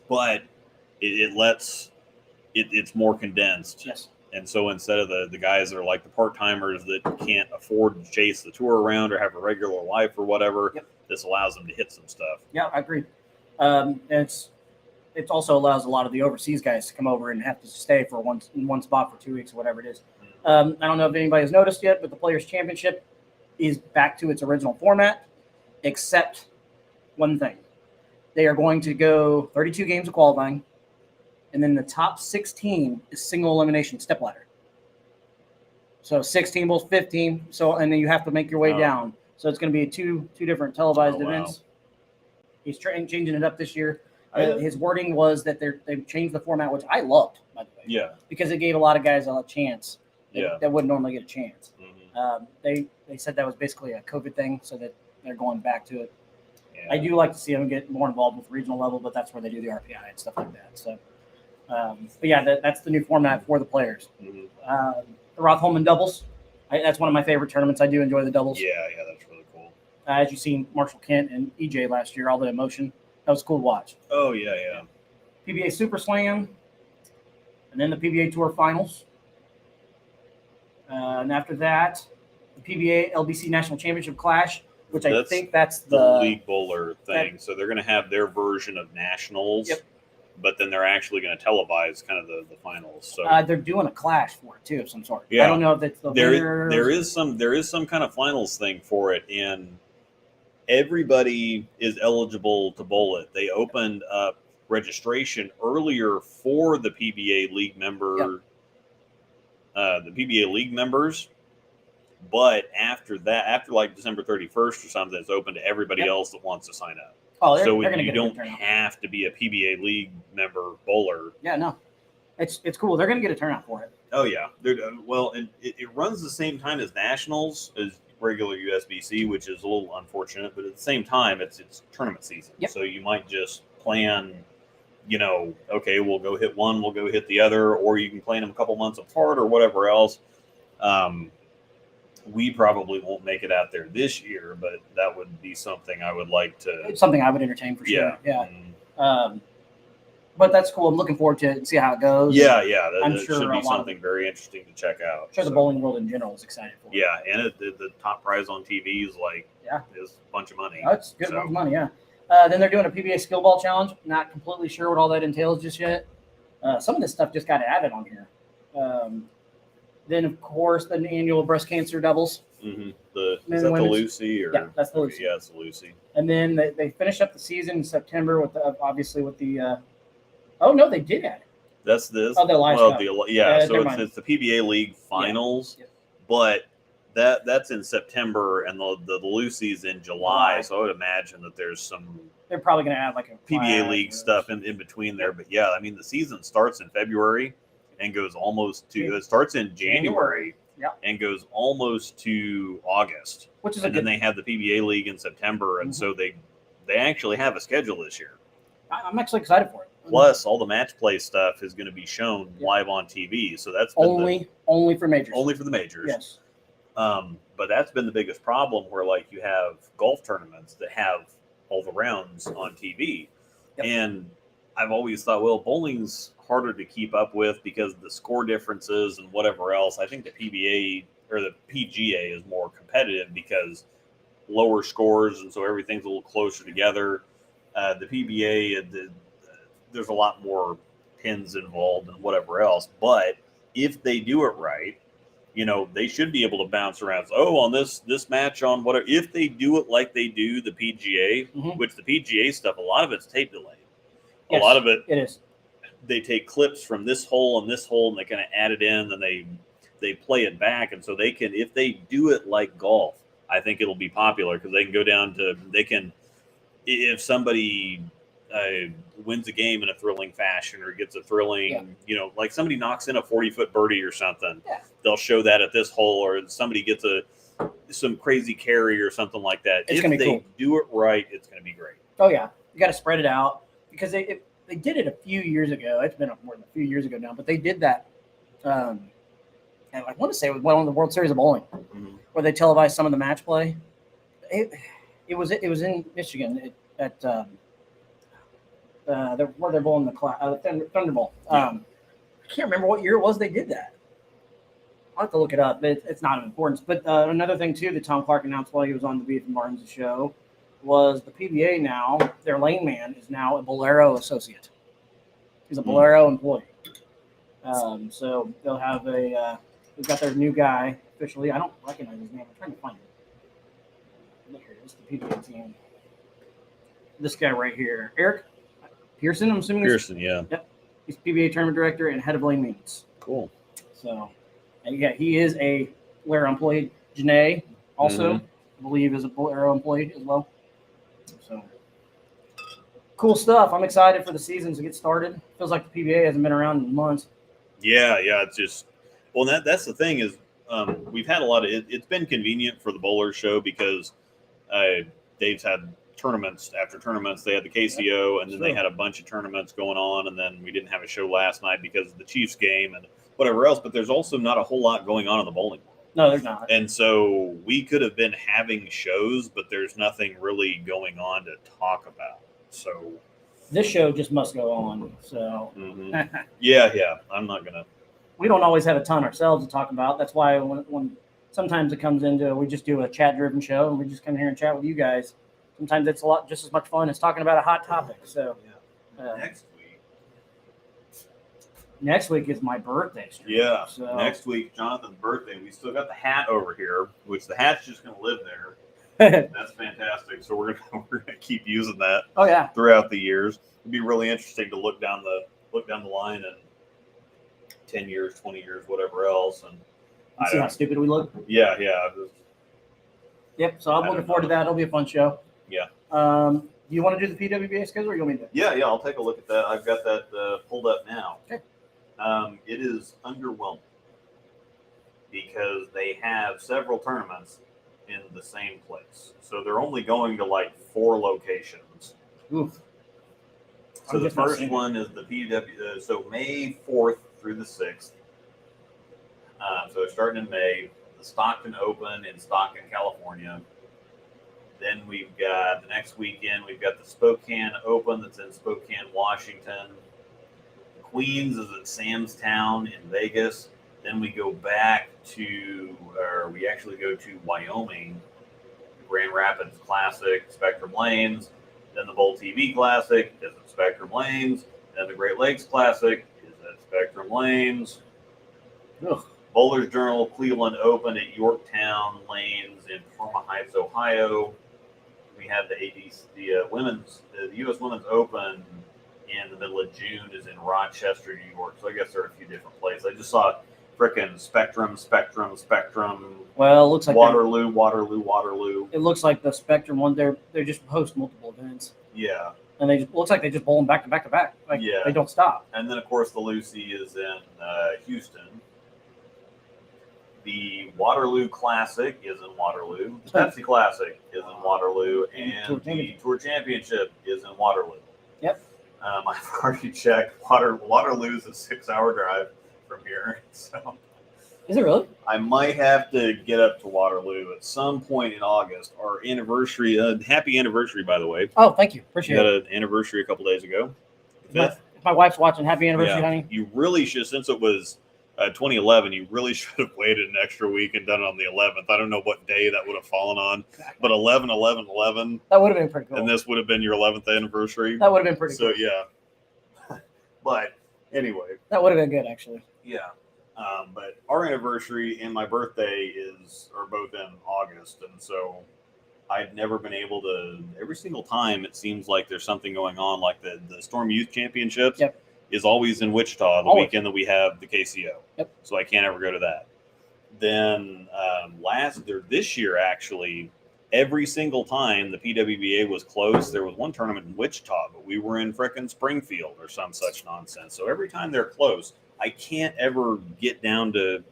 But it's more condensed. Yes. And so instead of the guys that are like the part-timers that can't afford to chase the tour around or have a regular life or whatever, this allows them to hit some stuff. Yeah, I agree. It also allows a lot of the overseas guys to come over and have to stay for in one spot for 2 weeks or whatever it is. I don't know if anybody has noticed yet, but the Players' Championship is back to its original format, except one thing. They are going to go 32 games of qualifying, and then the top 16 is single elimination stepladder. So 16 bowls, 15. So, and then you have to make your way down. So it's going to be two different televised events. He's changing it up this year. His wording was that they've changed the format, which I loved, by the way. Yeah. Because it gave a lot of guys a chance that wouldn't normally get a chance. Mm-hmm. They said that was basically a COVID thing, so that they're going back to it. Yeah. I do like to see them get more involved with regional level, but that's where they do the RPI and stuff like that. So, but yeah, that's the new format for the players. Mm-hmm. The Roth-Holman doubles. That's one of my favorite tournaments. I do enjoy the doubles. Yeah, that's really cool. As you've seen Marshall Kent and EJ last year, all the emotion. That was cool to watch. Oh, yeah. PBA Super Slam, and then the PBA Tour Finals. And after that, the PBA LBC National Championship Clash, which I think that's the league bowler thing. So they're going to have their version of nationals, but then they're actually going to televise kind of the finals. So they're doing a clash for it too of some sort. Yeah. I don't know if it's the there is some kind of finals thing for it, and everybody is eligible to bowl it. They opened up registration earlier for the PBA league member, the PBA league members. But after that, after like December 31st or something, it's open to everybody else that wants to sign up. Oh, so you don't have to be a PBA league member bowler. Yeah, no, it's cool. They're going to get a turnout for it. Oh yeah, well, and it runs the same time as nationals as regular USBC, which is a little unfortunate. But at the same time, it's tournament season, so you might just plan. Okay, we'll go hit one, we'll go hit the other, or you can plan them a couple months apart or whatever else. We probably won't make it out there this year, but that would be something I would like to. It's something I would entertain for sure. Yeah. But that's cool. I'm looking forward to it and see how it goes. Yeah, I'm that sure should a be lot something very interesting to check out. I'm sure the bowling world in general is excited for it. Yeah, and the top prize on TV is is a bunch of money. That's good amount of money, yeah. Then they're doing a PBA skill ball challenge. Not completely sure what all that entails just yet. Some of this stuff just got added on here. Then, of course, the annual breast cancer doubles. Mm-hmm. Is that the Lucy? Or? Yeah, that's the Lucy. Yeah, it's the Lucy. And then they finished up the season in September with obviously with the. Oh no, they did add it. That's this. Oh, the live stuff. So it's the PBA League finals, but that's in September, and the Lucy's in July. So I would imagine that there's some. They're probably going to add like a PBA League stuff in between there, but yeah, I mean the season starts in February and goes almost to. It starts in January. And goes almost to August, which is and then they have the PBA League in September, and so they actually have a schedule this year. I'm actually excited for it. Plus, all the match play stuff is going to be shown live on TV, so that's only for majors. Only for the majors. Yes. But that's been the biggest problem, where you have golf tournaments that have all the rounds on TV, and I've always thought, well, bowling's harder to keep up with because of the score differences and whatever else. I think the PBA or the PGA is more competitive because lower scores, and so everything's a little closer together. The PBA, there's a lot more pins involved and whatever else. But if they do it right, they should be able to bounce around. So, on this match on whatever. If they do it like they do the PGA, which the PGA stuff, a lot of it's tape delay. A lot of it is. They take clips from this hole and this hole, and they kind of add it in, and they play it back, and so they can, if they do it like golf, I think it'll be popular because they can go down to if somebody wins a game in a thrilling fashion or gets a thrilling, like somebody knocks in a 40-foot birdie or something, they'll show that at this hole, or somebody gets some crazy carry or something like that. It's gonna be cool. If they do it right, it's going to be great. Oh yeah, you got to spread it out because they did it a few years ago. It's been more than a few years ago now, but they did that. And I want to say it was one of the World Series of Bowling, where they televised some of the match play. It was in Michigan at where they're bowling the Thunder Bowl. I can't remember what year it was they did that. I'll have to look it up, but it's not of importance. But another thing too that Tom Clark announced while he was on the Beef and Barnes show was the PBA now, their lane man is now a Bolero associate. He's a Bolero employee. So they'll have they've got their new guy officially. I don't recognize his name. I'm trying to find him. Look here, this is the PBA team. This guy right here, Eric Pearson, I'm assuming. Pearson, yeah. Yep. He's PBA tournament director and head of lane maintenance. Cool. So, and he is a Bolero employee. Janae also, I believe, is a Bolero employee as well. So, cool stuff. I'm excited for the season to get started. Feels like the PBA hasn't been around in months. Yeah. It's just, that's the thing is we've had a lot of, it's been convenient for the bowler show because Dave's had tournaments after tournaments. They had the KCO, and then they had a bunch of tournaments going on, and then we didn't have a show last night because of the Chiefs game and whatever else. But there's also not a whole lot going on in the bowling world. No, there's not. And so we could have been having shows, but there's nothing really going on to talk about. So this show just must go on. So yeah, I'm not gonna. We don't always have a ton ourselves to talk about. That's why when sometimes it comes into, we just do a chat-driven show, and we just come here and chat with you guys. Sometimes it's just as much fun as talking about a hot topic. So next week is my birthday stream. Yeah. So next week, Jonathan's birthday. We still got the hat over here, which the hat's just going to live there. That's fantastic. So we're gonna keep using that. Oh yeah. Throughout the years, it'd be really interesting to look down the line in 10 years, 20 years, whatever else, and see how stupid we look. Yeah. Yep. So I'm looking forward to that. It'll be a fun show. Yeah. Do you want to do the PWBA schedule, or you want me to? Yeah. I'll take a look at that. I've got that pulled up now. Okay. It is underwhelming because they have several tournaments in the same place, so they're only going to 4 locations. Oof. So the first one is the PW. So May 4th through the 6th. So starting in May, the Stockton Open in Stockton, California. Then we've got the next weekend, we've got the Spokane Open that's in Spokane, Washington. Queens is at Sam's Town in Vegas. Then we go back to, or we actually go to Wyoming, Grand Rapids Classic, Spectrum Lanes. Then the Bowl TV Classic is at Spectrum Lanes. Then the Great Lakes Classic is at Spectrum Lanes. Ugh. Bowler's Journal Cleveland Open at Yorktown Lanes in Parma Heights, Ohio. We have the U.S. Women's Open in the middle of June is in Rochester, New York. So I guess there are a few different places. I just saw frickin' Spectrum. Well, it looks like Waterloo. it looks like the Spectrum one. They just host multiple events. Yeah. And looks like they just bowl them back to back to back. Like Yeah. they don't stop. And then of course the Lucy is in Houston. The Waterloo Classic is in Waterloo. The Pepsi Classic is in Waterloo, and the Tour Championship is in Waterloo. Yep. I've already checked. Waterloo is a 6-hour drive from here, so Is it really? I might have to get up to Waterloo at some point in August. Our anniversary, happy anniversary, by the way. Oh, thank you. We Appreciate had it. an anniversary a couple days ago. If my wife's watching, happy anniversary, honey. You really should, since it was 2011, you really should have waited an extra week and done it on the 11th. I don't know what day that would have fallen on, but 11, That would have been pretty cool. and this would have been your 11th anniversary. That would have been pretty So, cool. yeah. But anyway, That would have been good, actually. yeah. But our anniversary and my birthday are both in August, and so I'd never been able to. Every single time, it seems like there's something going on, like the Storm Youth Championships. Yep. Is always in Wichita the Always. weekend that we have the KCO. Yep. So I can't ever go to that. Then this year, actually, every single time the PWBA was close, there was one tournament in Wichita, but we were in frickin' Springfield or some such nonsense. So every time they're close, I can't ever get down to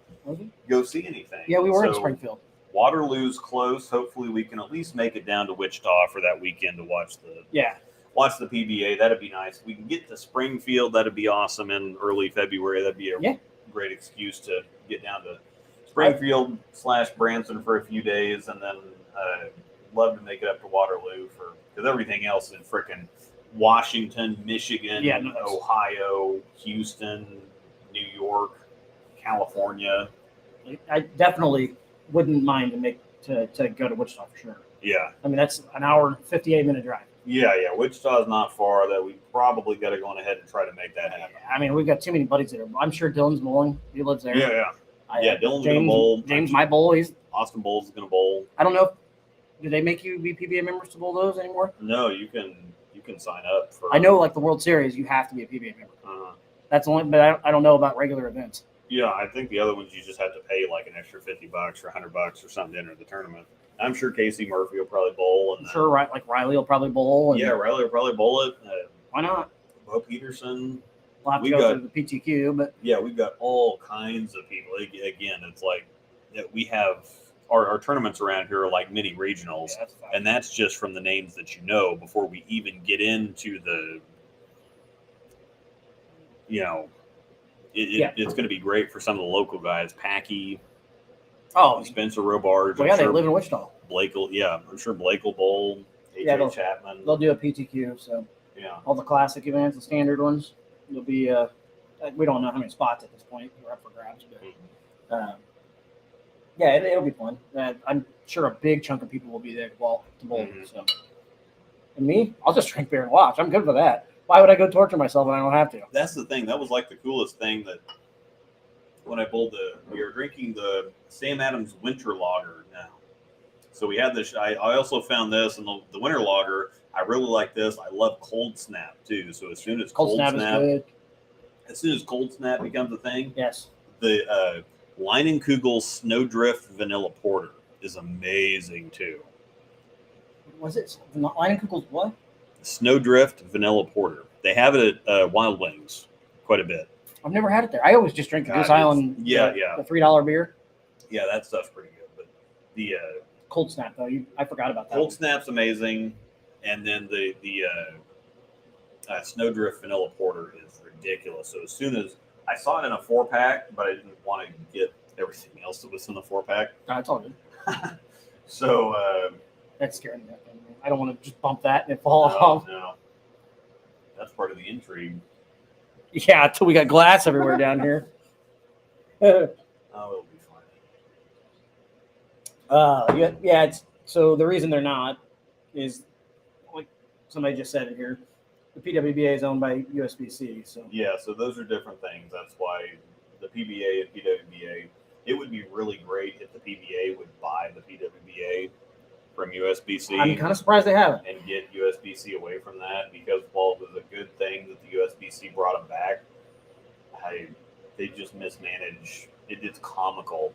go see anything. Yeah, we were in So Springfield. Waterloo's close. Hopefully we can at least make it down to Wichita for that weekend to watch the PBA. That'd be nice. If we can get to Springfield, that'd be awesome in early February. That'd be a great excuse to get down to Springfield / Branson for a few days, and then love to make it up to Waterloo because everything else in frickin' Washington, Michigan, Ohio, Houston, New York, California. I definitely wouldn't mind to go to Wichita for sure. Yeah. I mean, that's an hour, 58-minute drive. Yeah. Wichita's not far. That we probably got to go on ahead and try to make that happen. I mean, we've got too many buddies there. I'm sure Dylan's bowling. He lives there. Yeah. Dylan's going to bowl. James might bowl. Austin Bowles is going to bowl. I don't know. Do they make you be PBA members to bowl those anymore? No, you can sign up for. I know, like the World Series, you have to be a PBA member. That's only, but I don't know about regular events. Yeah, I think the other ones you just have to pay like an extra $50 or $100 or something to enter the tournament. I'm sure Casey Murphy will probably bowl. And I'm sure, right? Like Riley will probably bowl. And Riley will probably bowl it. Why not? Bo Peterson. We'll have to go through the PTQ, but we've got all kinds of people. Again, it's like we have our tournaments around here are like mini regionals, and that's just from the names that you know before we even get into the. It's going to be great for some of the local guys. Packy. Oh, Spencer Robards. Well, they live in Wichita. Blake I'm sure Blake will bowl. AJ Chapman. They'll do a PTQ, so all the classic events, the standard ones, there'll be. We don't know how many spots at this point. We're up for grabs, but it'll be fun. I'm sure a big chunk of people will be there to bowl. So, and me, I'll just drink beer and watch. I'm good for that. Why would I go torture myself when I don't have to? That's the thing. That was like the coolest thing that when I bowled we were drinking the Sam Adams Winter Lager now. So we had this. I also found this, and the Winter Lager. I really like this. I love Cold Snap too. So as soon as Cold Snap is good. As soon as Cold Snap becomes a thing, yes. The Leinenkugel Snowdrift Vanilla Porter is amazing too. Was it Leinenkugel what? Snowdrift Vanilla Porter. They have it at Wild Wings quite a bit. I've never had it there. I always just drink Goose Island. The $3 beer. Yeah, that stuff's pretty good. But the Cold Snap though, I forgot about that. Cold Snap's amazing, and then the Snowdrift Vanilla Porter is ridiculous. So as soon as I saw it in a 4-pack, but I didn't want to get everything else that was in the 4-pack. It's all good. So that's scaring me. I don't want to just bump that and it fall off. No, that's part of the intrigue. Yeah, until we got glass everywhere down here. Oh, it'll be fine. Yeah. So the reason they're not is like somebody just said it here. The PWBA is owned by USBC, so Yeah, so those are different things. That's why the PBA and PWBA. It would be really great if the PBA would buy the PWBA from USBC. I'm kind of surprised they haven't. And get USBC away from that, because while it was a good thing that the USBC brought them back, they just mismanage. It's comical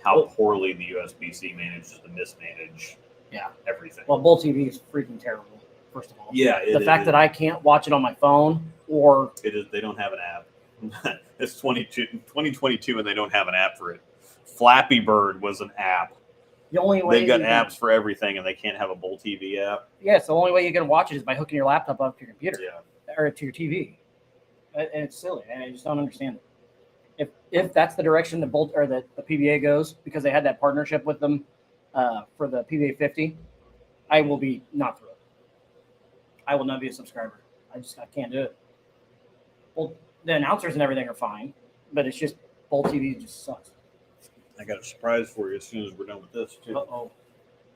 how poorly the USBC manages to mismanage everything. Well, Bull TV is freaking terrible. First of all, Yeah, the fact that I can't watch it on my phone or it is. They don't have an app. It's 2022 and they don't have an app for it. Flappy Bird was an app. The only way They've got apps for everything, and they can't have a Bull TV app. Yes, the only way you can watch it is by hooking your laptop up to your computer or to your TV, and it's silly. And I just don't understand it. If that's the direction the Bolt or the PBA goes, because they had that partnership with them for the PBA 50, I will be not through it. I will not be a subscriber. I can't do it. Well, the announcers and everything are fine, but it's just Bolt TV just sucks. I got a surprise for you as soon as we're done with this too. Uh-oh.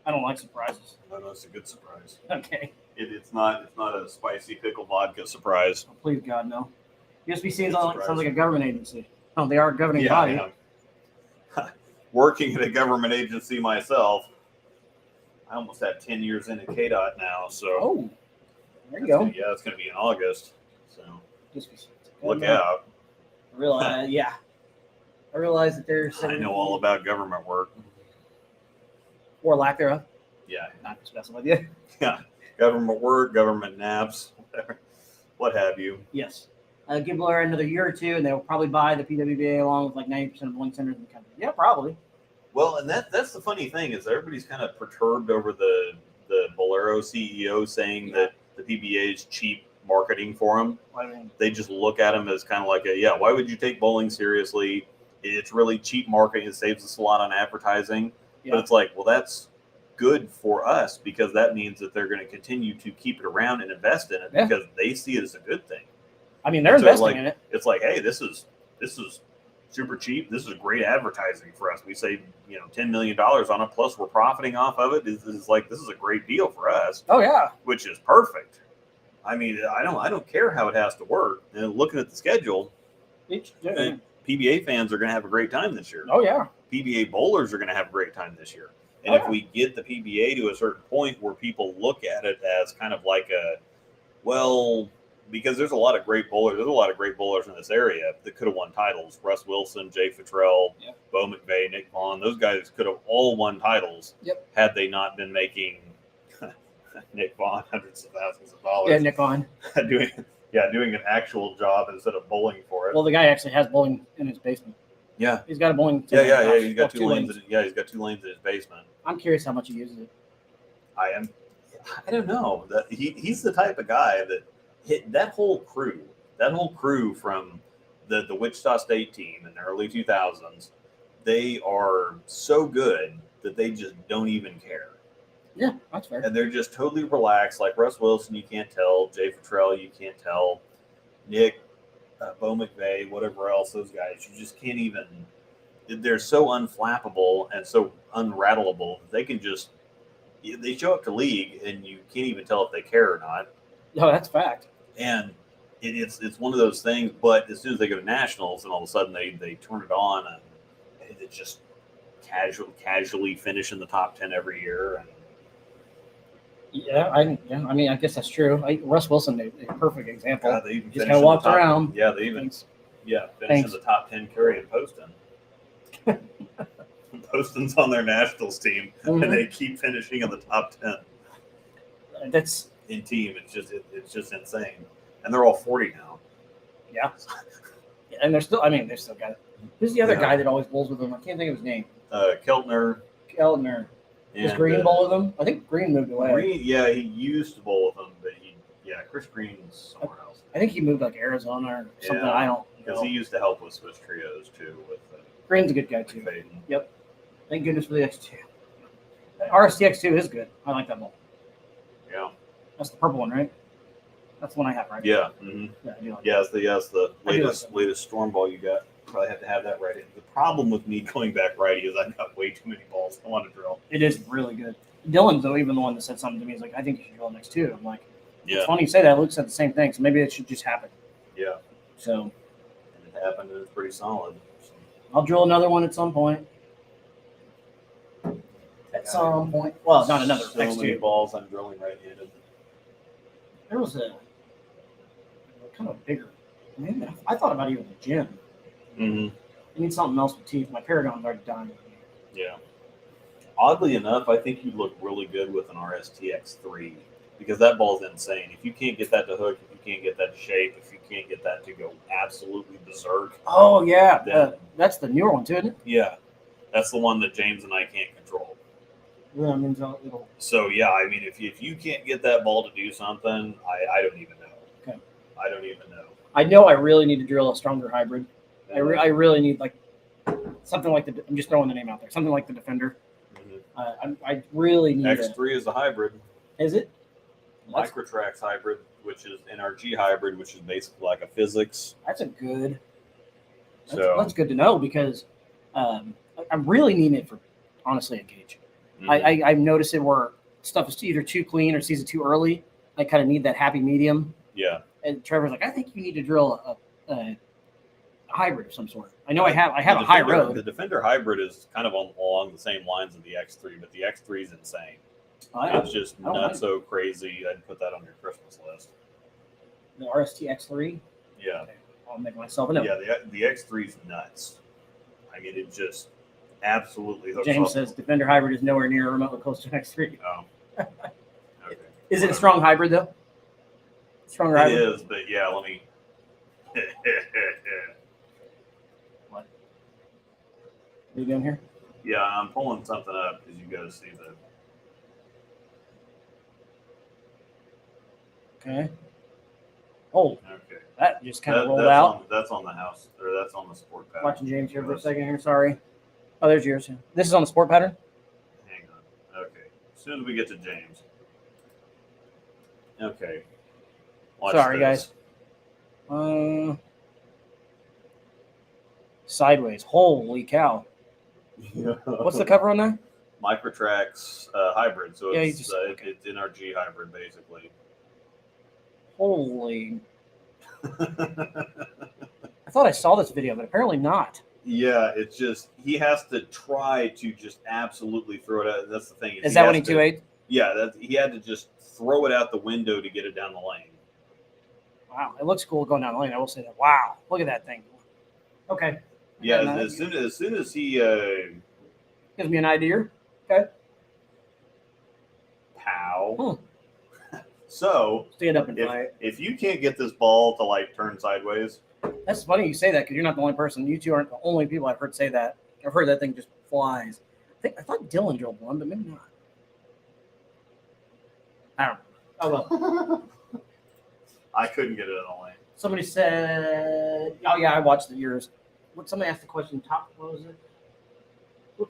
I don't like surprises. No, it's a good surprise. Okay. It's not a spicy pickle vodka surprise. Oh, please God, no. USBC sounds like a government agency. Oh, they are a governing body. Yeah. Working at a government agency myself, I almost had 10 years in at KDOT now, so oh, there you go. It's going to be in August, so look out. out. I realize that there's. I know all about government work. Or lack thereof. Yeah. Not just messing with you. Yeah. Government work, government naps, whatever, what have you. Yes. Give Blair another year or two, and they'll probably buy the PWBA along with like 90% of bowling centers in the country. Yeah, probably. Well, and that's the funny thing is everybody's kind of perturbed over the Bolero CEO saying that the PBA is cheap marketing for them. They just look at them as kind of like why would you take bowling seriously? It's really cheap marketing. It saves us a lot on advertising. Yeah. But it's like, well, that's good for us because that means that they're going to continue to keep it around and invest in it because they see it as a good thing. I mean, they're investing in it. It's like, hey, this is super cheap. This is great advertising for us. We save $10 million on it, plus we're profiting off of it. This is a great deal for us. Oh yeah, which is perfect. I mean, I don't care how it has to work. And looking at the schedule, PBA fans are going to have a great time this year. Oh yeah, PBA bowlers are going to have a great time this year. And if we get the PBA to a certain point where people look at it as kind of like because there's a lot of great bowlers. There's a lot of great bowlers in this area that could have won titles. Russ Wilson, Jay Futrell, Bo McVeigh, Nick Vaughn. Those guys could have all won titles had they not been making Nick Vaughn hundreds of thousands of dollars. Yeah, Nick Vaughn. doing an actual job instead of bowling for it. Well, the guy actually has bowling in his basement. Yeah. He's got a bowling. Yeah. He's got two lanes. He's got 2 lanes in his basement. I'm curious how much he uses it. I don't know. He's the type of guy that whole crew from the Wichita State team in the early 2000s, they are so good that they just don't even care. Yeah, that's fair. And they're just totally relaxed. Like Russ Wilson, you can't tell. Jay Futrell, you can't tell. Nick, Bo McVeigh, whatever else, those guys, you just can't even. They're so unflappable and so unrattleable. They show up to league and you can't even tell if they care or not. No, that's fact. And it's one of those things. But as soon as they go to nationals, and all of a sudden they turn it on, and it's just casually finish in the top 10 every year. And I mean, I guess that's true. Russ Wilson, a perfect example. They even just kind of walked around. Yeah, they even finish in the top 10 carry in Poston. Poston's on their nationals team, and they keep finishing in the top 10. That's in team. It's just insane, and they're all 40 now. Yeah, and they're still got. Who's the other guy that always bowls with them? I can't think of his name. Keltner. Does Green bowl with them? I think Green moved away. He used to bowl with them, but Chris Green's somewhere else. I think he moved like Arizona or something. I don't know. Because he used to help with Swiss Trios too. With Green's a good guy too. Faden. Yep. Thank goodness for the X2. RSTX2 is good. I like that bowl. Yeah. That's the purple one, right? That's the one I have, right? Yeah. Mm-hmm. Yeah, I do like Yeah, it's the I do like latest storm ball you got. Probably have to have that righty. The problem with me going back righty is I've got way too many balls I want to drill. it is really good. Dylan's though, even the one that said something to me, he's like, I think you should drill next too. I'm like, Yeah. it's funny you say that. Luke said the same thing, so maybe it should just happen. Yeah. So And it happened and it's pretty solid. So, I'll drill another one at some point. At some point. Well, not another. So Next many two. balls I'm drilling right-handed. There was a kind of bigger. Maybe I thought about even a gym. Mm-hmm. I need something else with teeth. My Paragon's already done. Yeah. Oddly enough, I think you'd look really good with an RSTX3 because that ball's insane. If you can't get that to hook, if you can't get that to shape, if you can't get that to go absolutely berserk. Oh yeah, Then- that's the newer one too, isn't it? Yeah. That's the one that James and I can't control. Yeah, I mean, it'll. So, yeah, I mean, if you can't get that ball to do something, I don't even know. Okay. I don't even know. I know I really need to drill a stronger hybrid. I really need like something like the. I'm just throwing the name out there. Something like the Defender. Mhm. I really need. X3 is a hybrid. Is it? Microtrax hybrid, which is NRG hybrid, which is basically like a physics. That's a good. So That's good to know because I'm really needing it for honestly a gauge. mhm. I've noticed it where stuff is either too clean or sees it too early. I kind of need that happy medium. Yeah. And Trevor's like, I think you need to drill a hybrid of some sort. I know I have a The high Defender- road. The Defender hybrid is kind of along the same lines of the X3, but the X3 is insane. It's just I don't not mind. so crazy. I'd put that on your Christmas list. The RST X3. Yeah. Okay, I'll make myself a note. Yeah, the X3 is nuts. I mean, it just absolutely hooks James up. says Defender hybrid is nowhere near remotely close to an X3. Oh. Okay. Is it a strong hybrid though? Stronger It hybrid? is, but yeah, let me. What? What are you doing here? Yeah, I'm pulling something up because you guys see the. Okay. Oh, Okay. that just kind of rolled that's out. that's on the house, or that's on the sport pattern. Watching James here for a second here. Sorry. Oh, there's yours. This is on the sport pattern? Hang on. Okay. As soon as we get to James. Okay. Watch Sorry, this. guys. Sideways. Holy cow. What's the cover on that? Microtrax hybrid. So Yeah, you it's just- okay. it's NRG hybrid basically. Holy. I thought I saw this video, but apparently not. Yeah, it's just he has to try to just absolutely throw it out. That's the thing. Is that when he has to- 2.8? Yeah, he had to just throw it out the window to get it down the lane. Wow, it looks cool going down the lane. I will say that. Wow, look at that thing. Okay. Yeah, Yeah, as soon as he Gives me an idea. Okay. pow. So Stand up and fight. if you can't get this ball to like turn sideways, That's funny you say that because you're not the only person. You two aren't the only people I've heard say that. I've heard that thing just flies. I thought Dylan drilled one, but maybe not. I don't know. Oh well. I couldn't get it in the lane. Somebody said, "Oh yeah, I watched the years." Somebody asked the question. What was it?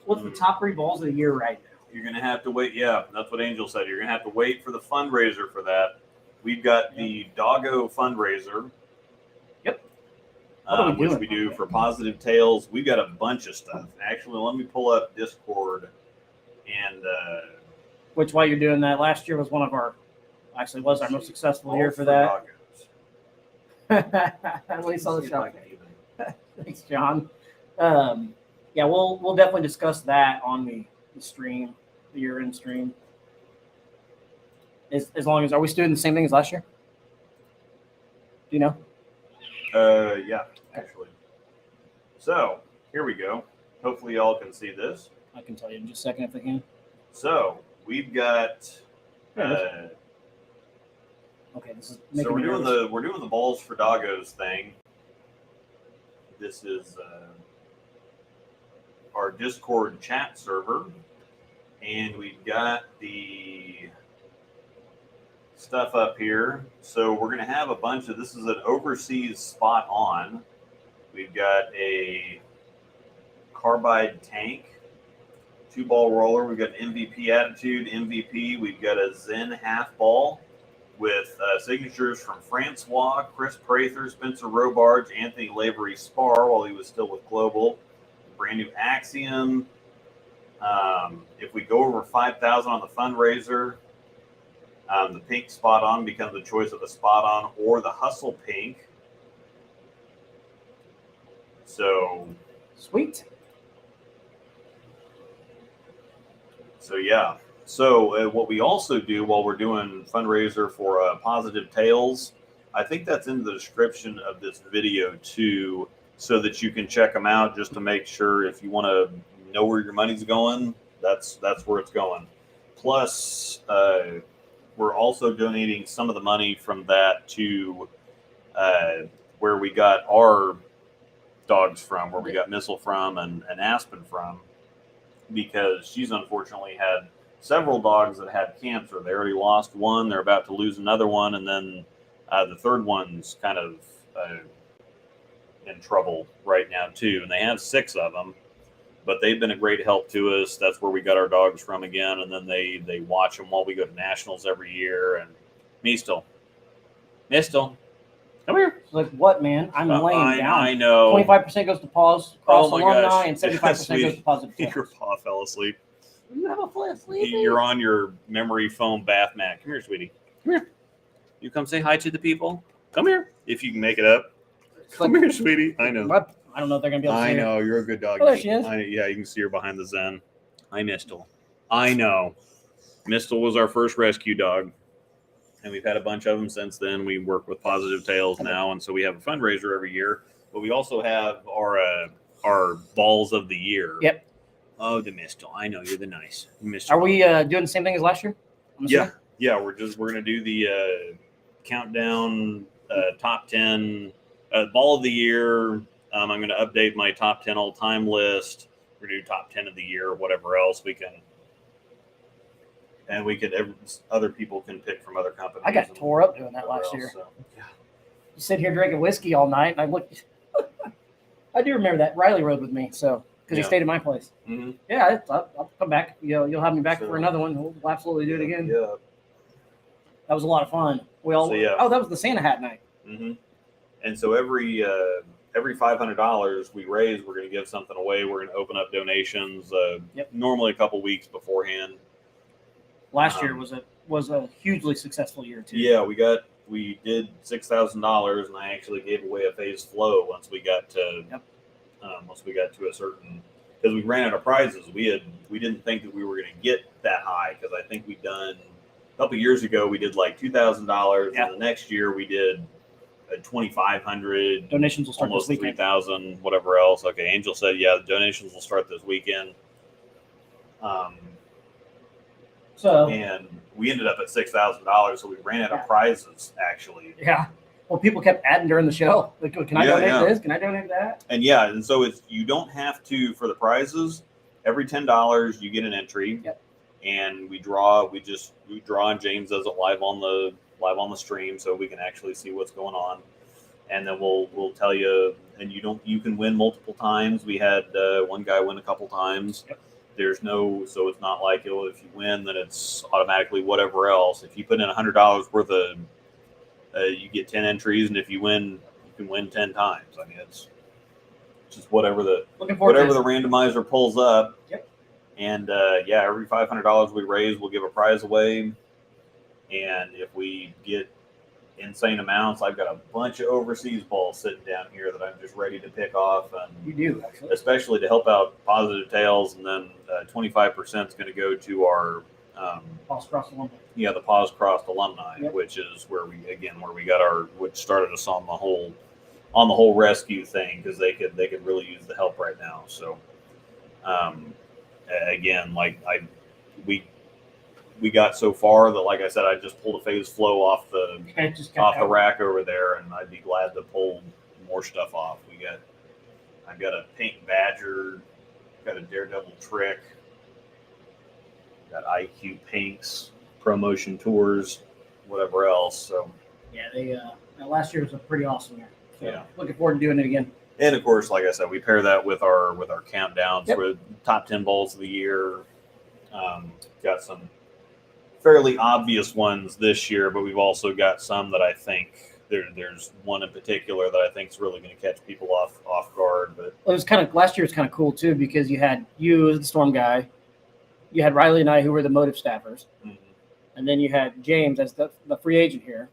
What's the top 3 balls of the year right now? You're gonna have to wait. Yeah, that's what Angel said. You're gonna have to wait for the fundraiser for that. We've got the Doggo fundraiser. Yep. What are we Which doing? we do for Positive Tales. We've got a bunch of stuff. Actually, let me pull up Discord and Which, while you're doing that, last year was one of our, actually was our most successful year for that. At least on the show. Thanks, John. Yeah, we'll definitely discuss that on the stream, the year-end stream. As long as, are we doing the same thing as last year? Do you know? Yeah, actually. So here we go. Hopefully, y'all can see this. I can tell you in just a second if I can. So we've got. Okay, this is So making we're me doing nervous. the balls for doggos thing. This is our Discord chat server, and we've got the stuff up here. So we're gonna have a bunch of. This is an overseas spot on. We've got a carbide tank, 2-ball roller. We've got an MVP attitude MVP. We've got a Zen half ball. with signatures from Francois, Chris Prather, Spencer Robarge, Anthony Lavery Spar while he was still with Global. Brand new Axiom. If we go over 5,000 on the fundraiser, the pink spot on becomes the choice of the spot on or the hustle pink. So sweet. So yeah. So what we also do while we're doing fundraiser for Positive Tales, I think that's in the description of this video too, so that you can check them out just to make sure if you want to know where your money's going, that's where it's going. Plus, we're also donating some of the money from that to where we got our dogs from, where we got Missile from and Aspen from, because she's unfortunately had several dogs that had cancer. They already lost one. They're about to lose another one. And then the third one's kind of in trouble right now, too. And they have 6 of them, but they've been a great help to us. That's where we got our dogs from again. And then they watch them while we go to nationals every year. And Mistel, come here. Like what, man? I'm laying down. I know. 25% goes to Paws Cross alumni, gosh. and 75% goes to Positive Tales. Your paw fell asleep. You have a flat sleep. You're on your memory foam bath mat. Come here, sweetie. Come here. You come say hi to the people. Come here. If you can make it up. Come here, sweetie. I know. I don't know if they're going to be able to see I her. know. You're a good dog. Oh, there she is. Yeah, you can see her behind the Zen. Hi, Mistel. I know. Mistel was our first rescue dog, and we've had a bunch of them since then. We work with Positive Tales now, and so we have a fundraiser every year. But we also have our balls of the year. Yep. Oh, the Mistel. I know you're the nice Mr. Are we doing the same thing as last year? Yeah. We're gonna do the countdown top 10 ball of the year. I'm gonna update my top 10 all time list. We're gonna do top 10 of the year, whatever else we can. And we could other people can pick from other companies. I got tore up doing that last year. So, yeah. You sit here drinking whiskey all night, and I looked. I do remember that. Riley rode with me, so because he stayed at my place. Mm-hmm. Yeah, I'll come back. You'll have me back for another one. We'll absolutely do it again. Yeah. That was a lot of fun. Oh, that was the Santa hat night. Mm-hmm. And so every $500 we raise, we're going to give something away. We're going to open up donations. Normally a couple weeks beforehand. Last year was a hugely successful year too. Yeah, we did $6,000, and I actually gave away a phase flow once we got to a certain, because we ran out of prizes. We didn't think that we were going to get that high, because I think we'd done a couple years ago we did like $2,000, and the next year we did $2,500. Donations will start almost this weekend. 3,000, whatever else. Okay, Angel said, yeah, the donations will start this weekend. And we ended up at $6,000, so we ran out of prizes, actually. Yeah. Well, people kept adding during the show. Like, can I donate this? Can I donate that? And so you don't have to, for the prizes, every $10 you get an entry. Yep. And we draw, and James does it live on the stream, so we can actually see what's going on. And then we'll tell you, and you can win multiple times. We had one guy win a couple times. Yep. So it's not like, if you win, then it's automatically whatever else. If you put in $100 worth of, you get 10 entries, and if you win, you can win 10 times. I mean, it's just whatever the randomizer pulls up. Yep. And every $500 we raise, we'll give a prize away. And if we get insane amounts, I've got a bunch of overseas balls sitting down here that I'm just ready to pick off. And you do, actually. Especially to help out Positive Tales, and then 25% is going to go to our Paws Cross alumni. Yeah, the Paws Crossed alumni, yep. which is where we got which started us on the whole rescue thing, because they could really use the help right now. So we got so far that, like I said, I just pulled a phase flow off the rack over there, and I'd be glad to pull more stuff off. I've got a pink badger, got a daredevil trick, got IQ pinks, promotion tours, whatever else. So last year was a pretty awesome year. So looking forward to doing it again. And of course, like I said, we pair that with our countdowns Yep. with top 10 balls of the year. Got some fairly obvious ones this year, but we've also got some that I think there's one in particular that I think is really going to catch people off guard. But It was kind of last year was kind of cool too because you had you as the storm guy, you had Riley and I who were the motive staffers, and then you had James as the free agent here,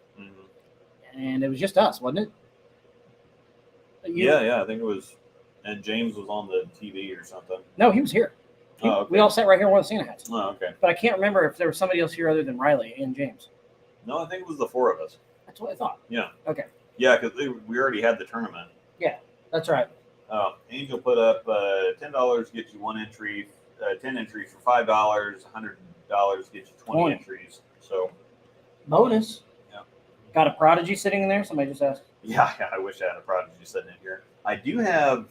and it was just us, wasn't it? Yeah, I think it was, and James was on the TV or something. No, he was here. Okay. We all sat right here and wore the Santa hats. Oh, okay. But I can't remember if there was somebody else here other than Riley and James. No, I think it was the four of us. That's what I thought. Yeah. Okay. Yeah, because we already had the tournament. Yeah, that's right. Angel put up $10 gets you one entry, 10 entries for $5, $100 gets you 20 entries. So bonus. Yeah. Got a prodigy sitting in there? Somebody just asked. Yeah, I wish I had a prodigy sitting in here. I do have,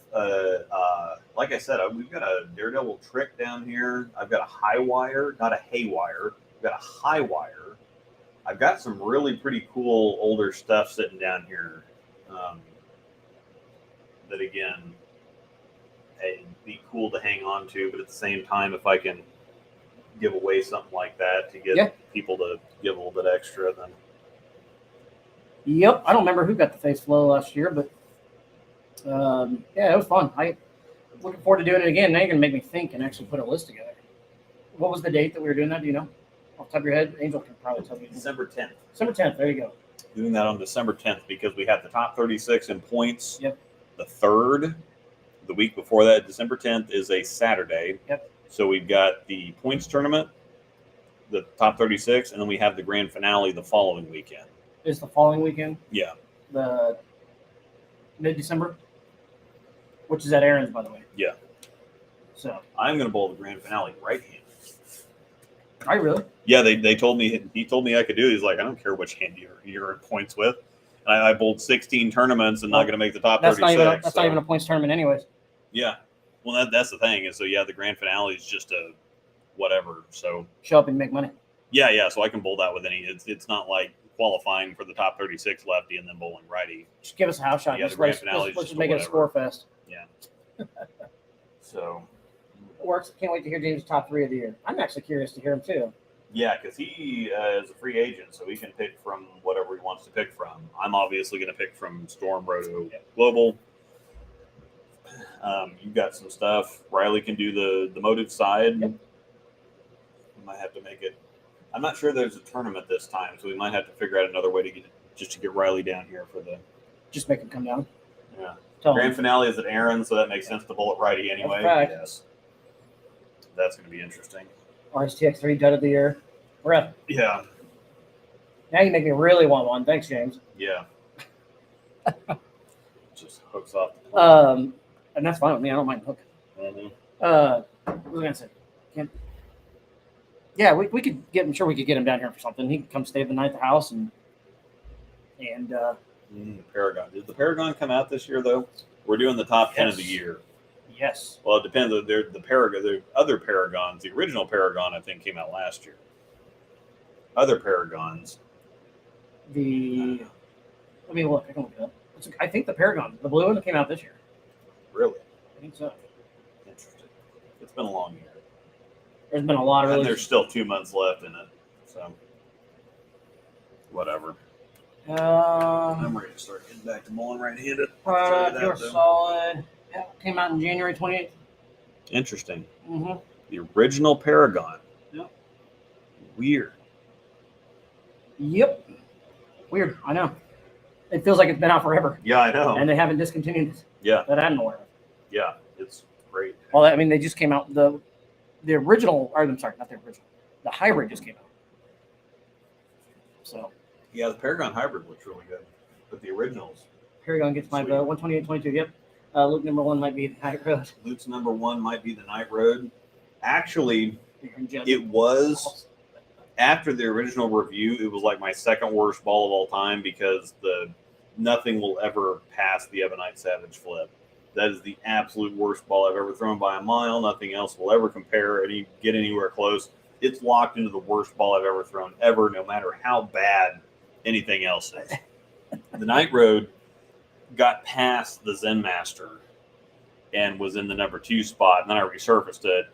like I said, we've got a Daredevil trick down here. I've got a high wire, not a haywire. I've got a high wire. I've got some really pretty cool older stuff sitting down here. That again, it'd be cool to hang on to, but at the same time, if I can give away something like that to get people to give a little bit extra, then. Yep, I don't remember who got the face flow last year, but yeah, it was fun. I'm looking forward to doing it again. Now you're gonna make me think and actually put a list together. What was the date that we were doing that? Do you know? Off the top of your head, Angel can probably tell me. December 10th. December 10th. There you go. Doing that on December 10th because we have the top 36 in points. Yep. The 3rd, the week before that, December 10th is a Saturday. Yep. So we've got the points tournament, the top 36, and then we have the grand finale the following weekend. Is the following weekend? Yeah. The mid-December, which is at Aaron's, by the way. Yeah. So I'm going to bowl the grand finale right-handed. Are you really? Yeah, they told me, he told me I could do it. He's like, I don't care which hand you're in points with. And I bowled 16 tournaments and not going to make the top 36. That's not even a points tournament anyways. Yeah. Well, that's the thing. And so, yeah, the grand finale is just a whatever. So show up and make money. Yeah. So I can bowl that with any. It's not like qualifying for the top 36 lefty and then bowling righty. Just give us a house shot. Yeah, Just the grand finale is let's just make it a score fest. Yeah. So works. Can't wait to hear James' top 3 of the year. I'm actually curious to hear him too. Yeah, because he is a free agent, so he can pick from whatever he wants to pick from. I'm obviously going to pick from Storm, Roto, Global. You've got some stuff. Riley can do the motive side. Yep. We might have to make it. I'm not sure there's a tournament this time, so we might have to figure out another way to get Riley down here for the. Just make him come down. Yeah. Tell Grand him. finale is at Aaron, so that makes sense to bowl it righty anyway. Yes. That's going to be interesting. RSTX3 dud of the year. We're up. Yeah. Now you make me really want one. Thanks, James. Yeah. Just hooks off. And that's fine with me. I don't mind hooking. Mm-hmm. What was I gonna say? Yeah, we could get. I'm sure we could get him down here for something. He can come stay the night at the house and. Paragon. Did the Paragon come out this year though? We're doing the top 10 of the year. Yes. Well, it depends. The Paragon, the other Paragons, the original Paragon, I think came out last year. Other Paragons. Let me look. I can look it up. I think the Paragon, the blue one, came out this year. Really? I think so. Interesting. It's been a long year. There's been a lot of. And there's still 2 months left in it, so whatever. I'm ready to start getting back to bowling right-handed. You're solid. Yeah, came out in January 28th. Interesting. Mm-hmm. The original Paragon. Yep. Weird. Yep. Weird. I know. It feels like it's been out forever. Yeah, I know. And they haven't discontinued it. Yeah. That I'm aware of. Yeah, it's great. Well, I mean, they just came out. The original, or I'm sorry, not the original. The hybrid just came out. So. Yeah, the Paragon hybrid looks really good, but the originals. Paragon gets my 128.22. Yep. Luke number 1 might be the Night Road. Luke's number 1 might be the Night Road. Actually, it was after the original review. It was like my second worst ball of all time because nothing will ever pass the Ebonite Savage flip. That is the absolute worst ball I've ever thrown by a mile. Nothing else will ever compare get anywhere close. It's locked into the worst ball I've ever thrown ever, no matter how bad anything else is. The Night Road got past the Zen Master and was in the number 2 spot. And then I resurfaced it.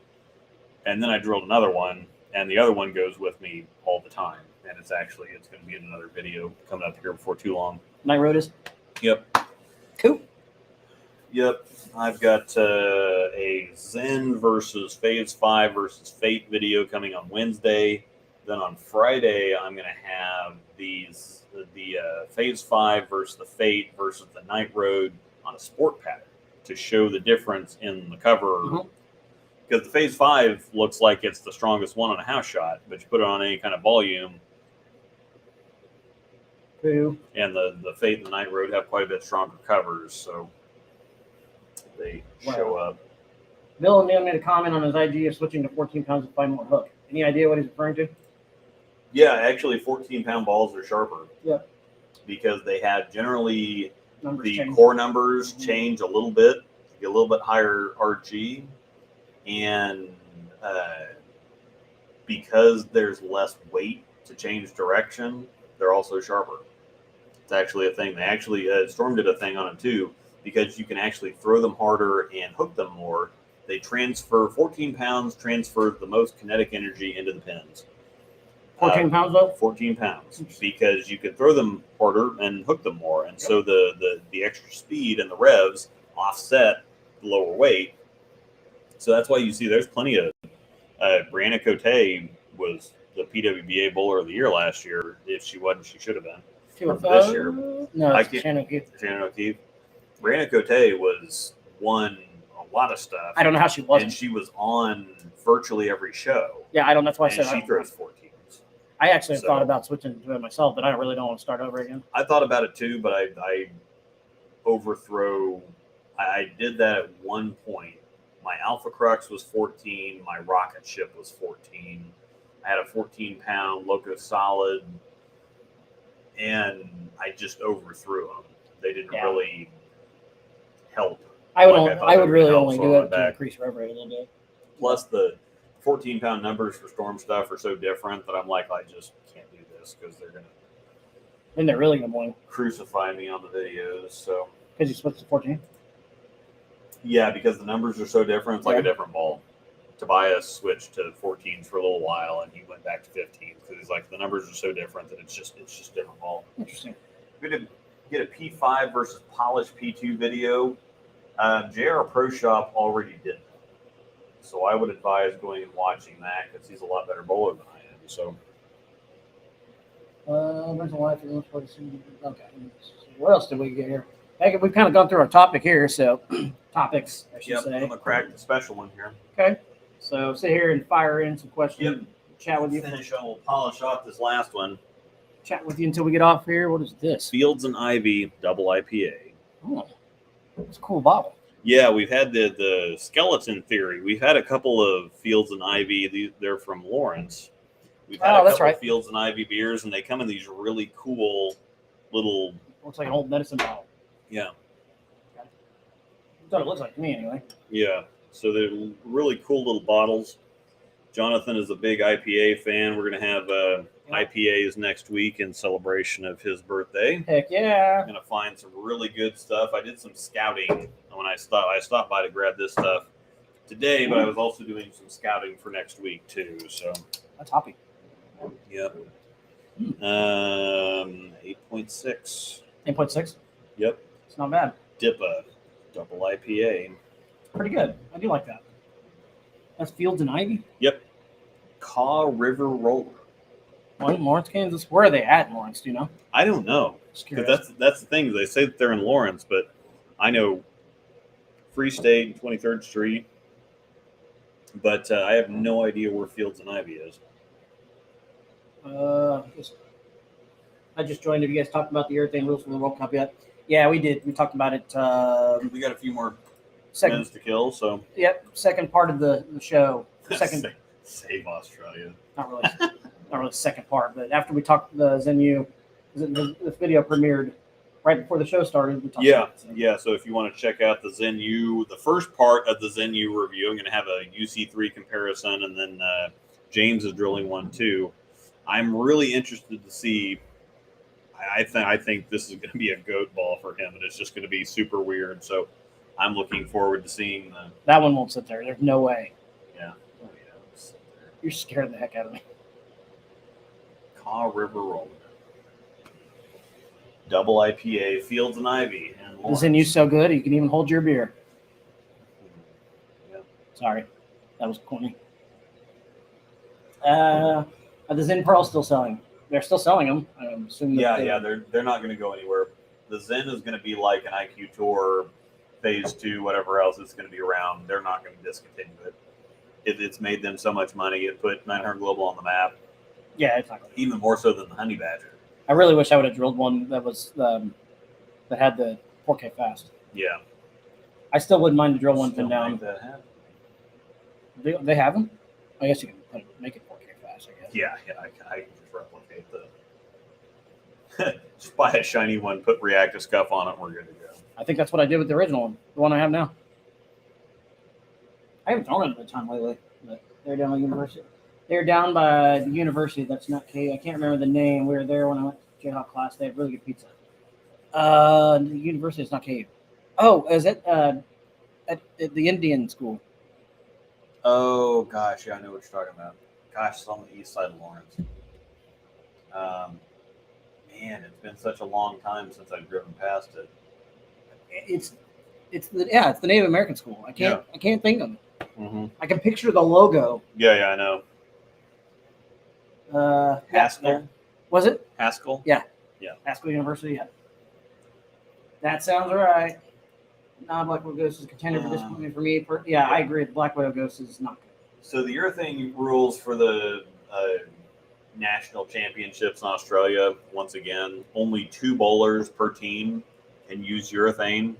And then I drilled another one. and the other one goes with me all the time. And it's going to be in another video coming up here before too long. Night Road is? Yep. Cool. Yep. I've got a Zen versus Phase 5 versus Fate video coming on Wednesday. Then on Friday, I'm going to have the Phase 5 versus the Fate versus the Night Road on a sport pattern to show the difference in the cover. Because the Phase 5 looks like it's the strongest one on a house shot, but you put it on any kind of volume. Cool. And the Fate and the Night Road have quite a bit stronger covers, so they show up. Bill O'Neill made a comment on his IG of switching to 14 pounds to find more hook. Any idea what he's referring to? Yeah, actually 14-pound balls are sharper. Yep. Because they have generally Numbers change. core numbers change a little bit, get a little bit higher RG, and because there's less weight to change direction, they're also sharper. It's actually a thing. They actually Storm did a thing on it too, because you can actually throw them harder and hook them more. They transfer 14 pounds transfers the most kinetic energy into the pins. 14 pounds though? 14 pounds, because you can throw them harder and hook them more, and so the extra speed and the revs offset the lower weight. So that's why you see there's plenty of Brianna Cote was the PWBA Bowler of the Year last year. If she wasn't, she should have been. This year, no, it's Shannon O'Keefe. Shannon O'Keefe. Brianna Cote won a lot of stuff. I don't know how she wasn't. And she was on virtually every show. Yeah, I don't. That's why I said she throws 14s. I actually have thought about switching to it myself, but I really don't want to start over again. I thought about it too, but I overthrow. I did that at one point. My Alpha Crux was 14. My rocket ship was 14. I had a 14-pound Loco Solid, and I just overthrew them. They didn't really help. I would really only do it to increase rev rate a little bit. Plus, the 14-pound numbers for Storm stuff are so different that I'm like, I just can't do this because they're going to. Then they're really going to crucify me on the videos. So because you switched to 14? Yeah, because the numbers are so different. It's like a different ball. Tobias switched to 14s for a little while, and he went back to 15s because he's like, the numbers are so different that it's just a different ball. Interesting. We're going to get a P5 versus polished P2 video. JR Pro Shop already did that. So I would advise going and watching that because he's a lot better bowler than I am. So. Okay. What else did we get here? We've kind of gone through our topic here, so topics, I should say. I'm going to crack the special one here. Okay. So sit here and fire in some questions. Chat with you. We'll polish off this last one. Chat with you until we get off here. What is this? Fields and Ivy double IPA. Oh, it's a cool bottle. Yeah, we've had the skeleton theory. We've had a couple of Fields and Ivy. They're from Lawrence. We've had a couple of Fields and Ivy beers, and they come in these really cool little. Looks like an old medicine bottle. Yeah. That's what it looks like to me, anyway. Yeah. So they're really cool little bottles. Jonathan is a big IPA fan. We're going to have IPAs next week in celebration of his birthday. Heck yeah. I'm going to find some really good stuff. I did some scouting when I stopped by to grab this stuff today, but I was also doing some scouting for next week too. So that's hoppy. Yep. 8.6. 8.6? Yep. It's not bad. DIPA double IPA. Pretty good. I do like that. That's Fields and Ivy? Yep. Kaw River Roller. Lawrence, Kansas. Where are they at in Lawrence? Do you know? I don't know. Because that's the thing. They say that they're in Lawrence, but I know Free State and 23rd Street. But I have no idea where Fields and Ivy is. I just joined. Have you guys talked about the urethane rules for the World Cup yet? Yeah, we did. We talked about it. We got a few more minutes to kill. So. Yep. Second part of the show. Second. Save Australia. Not really the second part, but after we talked the Zen U, this video premiered right before the show started. We talked about it, So if you want to check out the Zen U, the first part of the Zen U review, I'm going to have a UC3 comparison, and then James is drilling one too. I'm really interested to see. I think this is going to be a goat ball for him, and it's just going to be super weird. So I'm looking forward to seeing that one won't sit there. There's no way. Yeah. Oh, yeah. You're scaring the heck out of me. Kaw River Roller. Double IPA, Fields and Ivy. And The Zen U so good, you can even hold your beer. Yeah. Sorry, that was corny. Are the Zen Pearls still selling? They're still selling them. I'm assuming. They're not going to go anywhere. The Zen is going to be like an IQ Tour, Phase 2, whatever else it's going to be around. They're not going to discontinue it. It's made them so much money. It put 900 Global on the map. Yeah, it's not going to. Even more so than the Honey Badger. I really wish I would have drilled one that was that had the 4K fast. Yeah. I still wouldn't mind to drill one Still pin down. make that happen. They have them? I guess you can make it 4K fast, I guess. Yeah, I can just replicate the. Just buy a shiny one, put reactive scuff on it, and we're good to go. I think that's what I did with the original one, the one I have now. I haven't thrown it at a time lately, but they're down by university. They're down by the university. That's not K. I can't remember the name. We were there when I went to Jayhawk class. They have really good pizza. The university is not KU. Oh, is it at the Indian school? Oh gosh, yeah, I know what you're talking about. Gosh, it's on the east side of Lawrence. Man, it's been such a long time since I've driven past it. It's the Native American school. I can't think of it. Mm-hmm. I can picture the logo. Yeah, I know. Haskell. Was it? Haskell? Yeah. Yeah. Haskell University, yeah. That sounds right. Black Widow Ghost is a contender for disappointment for me. I agree. Black Widow Ghost is not good. So the urethane rules for the national championships in Australia, once again, only 2 bowlers per team can use urethane,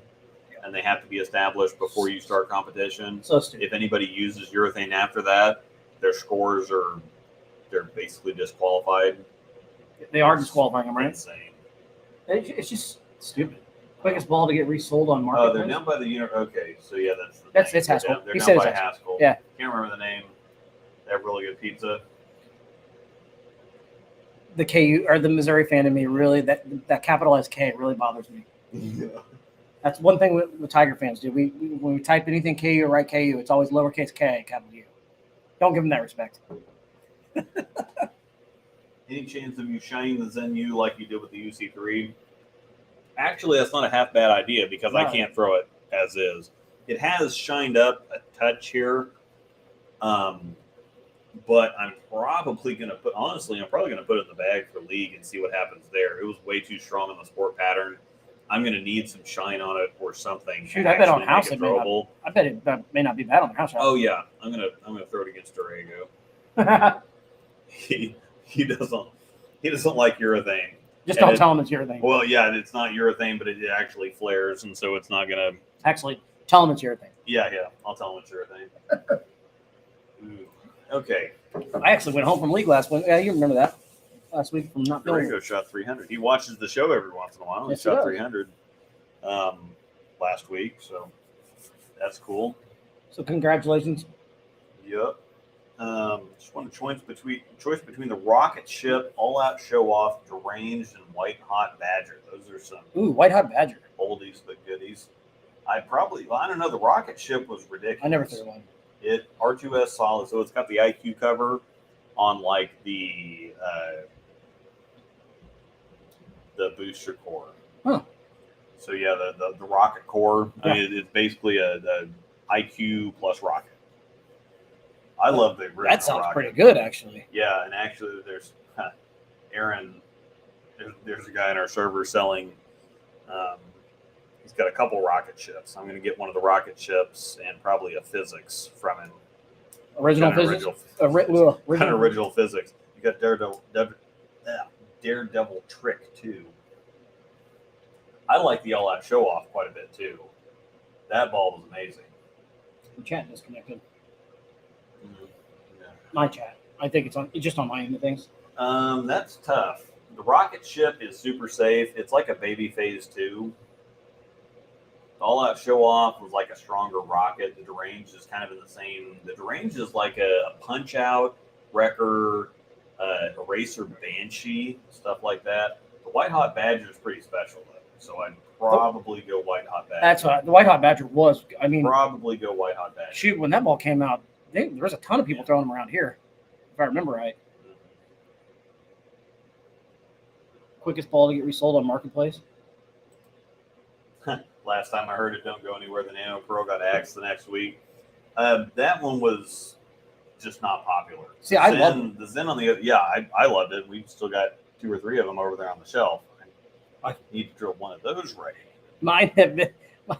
and they have to be established before you start competition. So stupid. If anybody uses urethane after that, their scores they're basically disqualified. They are disqualifying them, right? Insane. It's just stupid. Quickest ball to get resold on market. Oh, they're down by the Okay, so yeah, that's it's Haskell. They're He down said by it's Haskell. Yeah. Can't remember the name. They have really good pizza. The KU or the Missouri fan in me really that capitalized K really bothers me. Yeah. That's one thing with Tiger fans do. We when we type anything KU or write KU, it's always lowercase K, capital U. Don't give them that respect. Any chance of you shining the Zen U like you did with the UC3? Actually, that's not a half bad idea because I can't throw it as is. It has shined up a touch here, but I'm probably going to put it in the bag for league and see what happens there. It was way too strong in the sport pattern. I'm going to need some shine on it or something. Shoot, I bet on house it may not be bad on the house. Oh yeah, I'm gonna throw it against Durego. He doesn't like urethane. Just don't tell him it's urethane. Well, yeah, it's not urethane, but it actually flares, and so it's not gonna. Actually, tell him it's urethane. Yeah, I'll tell him it's urethane. Ooh. Okay. I actually went home from league last week. Yeah, you remember that last week from not feeling. Durego shot 300. He watches the show every once in a while. Yes, he shot 300 last week, so that's cool. So congratulations. Yep. Just want a choice between the rocket ship, all out show off, deranged, and white hot badger. Those are some white hot badger. oldies but goodies. I don't know. The rocket ship was ridiculous. I never threw one. It R2S solid, so it's got the IQ cover on like the booster core. Huh. So yeah, the rocket core. Yeah. I mean, it's basically a IQ plus rocket. I love the original. That sounds rocket. pretty good, actually. Yeah, and actually, there's Aaron. There's a guy in our server selling. He's got a couple rocket ships. I'm going to get one of the rocket ships and probably a physics from him. Original physics. Original physics. You got Daredevil trick too. I like the all-out show off quite a bit too. That ball was amazing. The chat disconnected. Mm-hmm. Yeah. My chat. I think it's just on my end of things. That's tough. The rocket ship is super safe. It's like a baby phase 2. The all-out show off was like a stronger rocket. The deranged is kind of in the same. The deranged is like a punch-out, wrecker, eraser banshee, stuff like that. The white hot badger is pretty special though, so I'd probably go white hot badger. That's what the white hot badger was. I mean, probably go white hot badger. Shoot, when that ball came out, there was a ton of people throwing them around here. if I remember right. Quickest ball to get resold on Marketplace. Last time I heard it, don't go anywhere. The Nano Pro got axed the next week. That one was just not popular. See, I love the Zen on the other. Yeah, I loved it. We've still got 2 or 3 of them over there on the shelf. I need to drill one of those right. Mine have been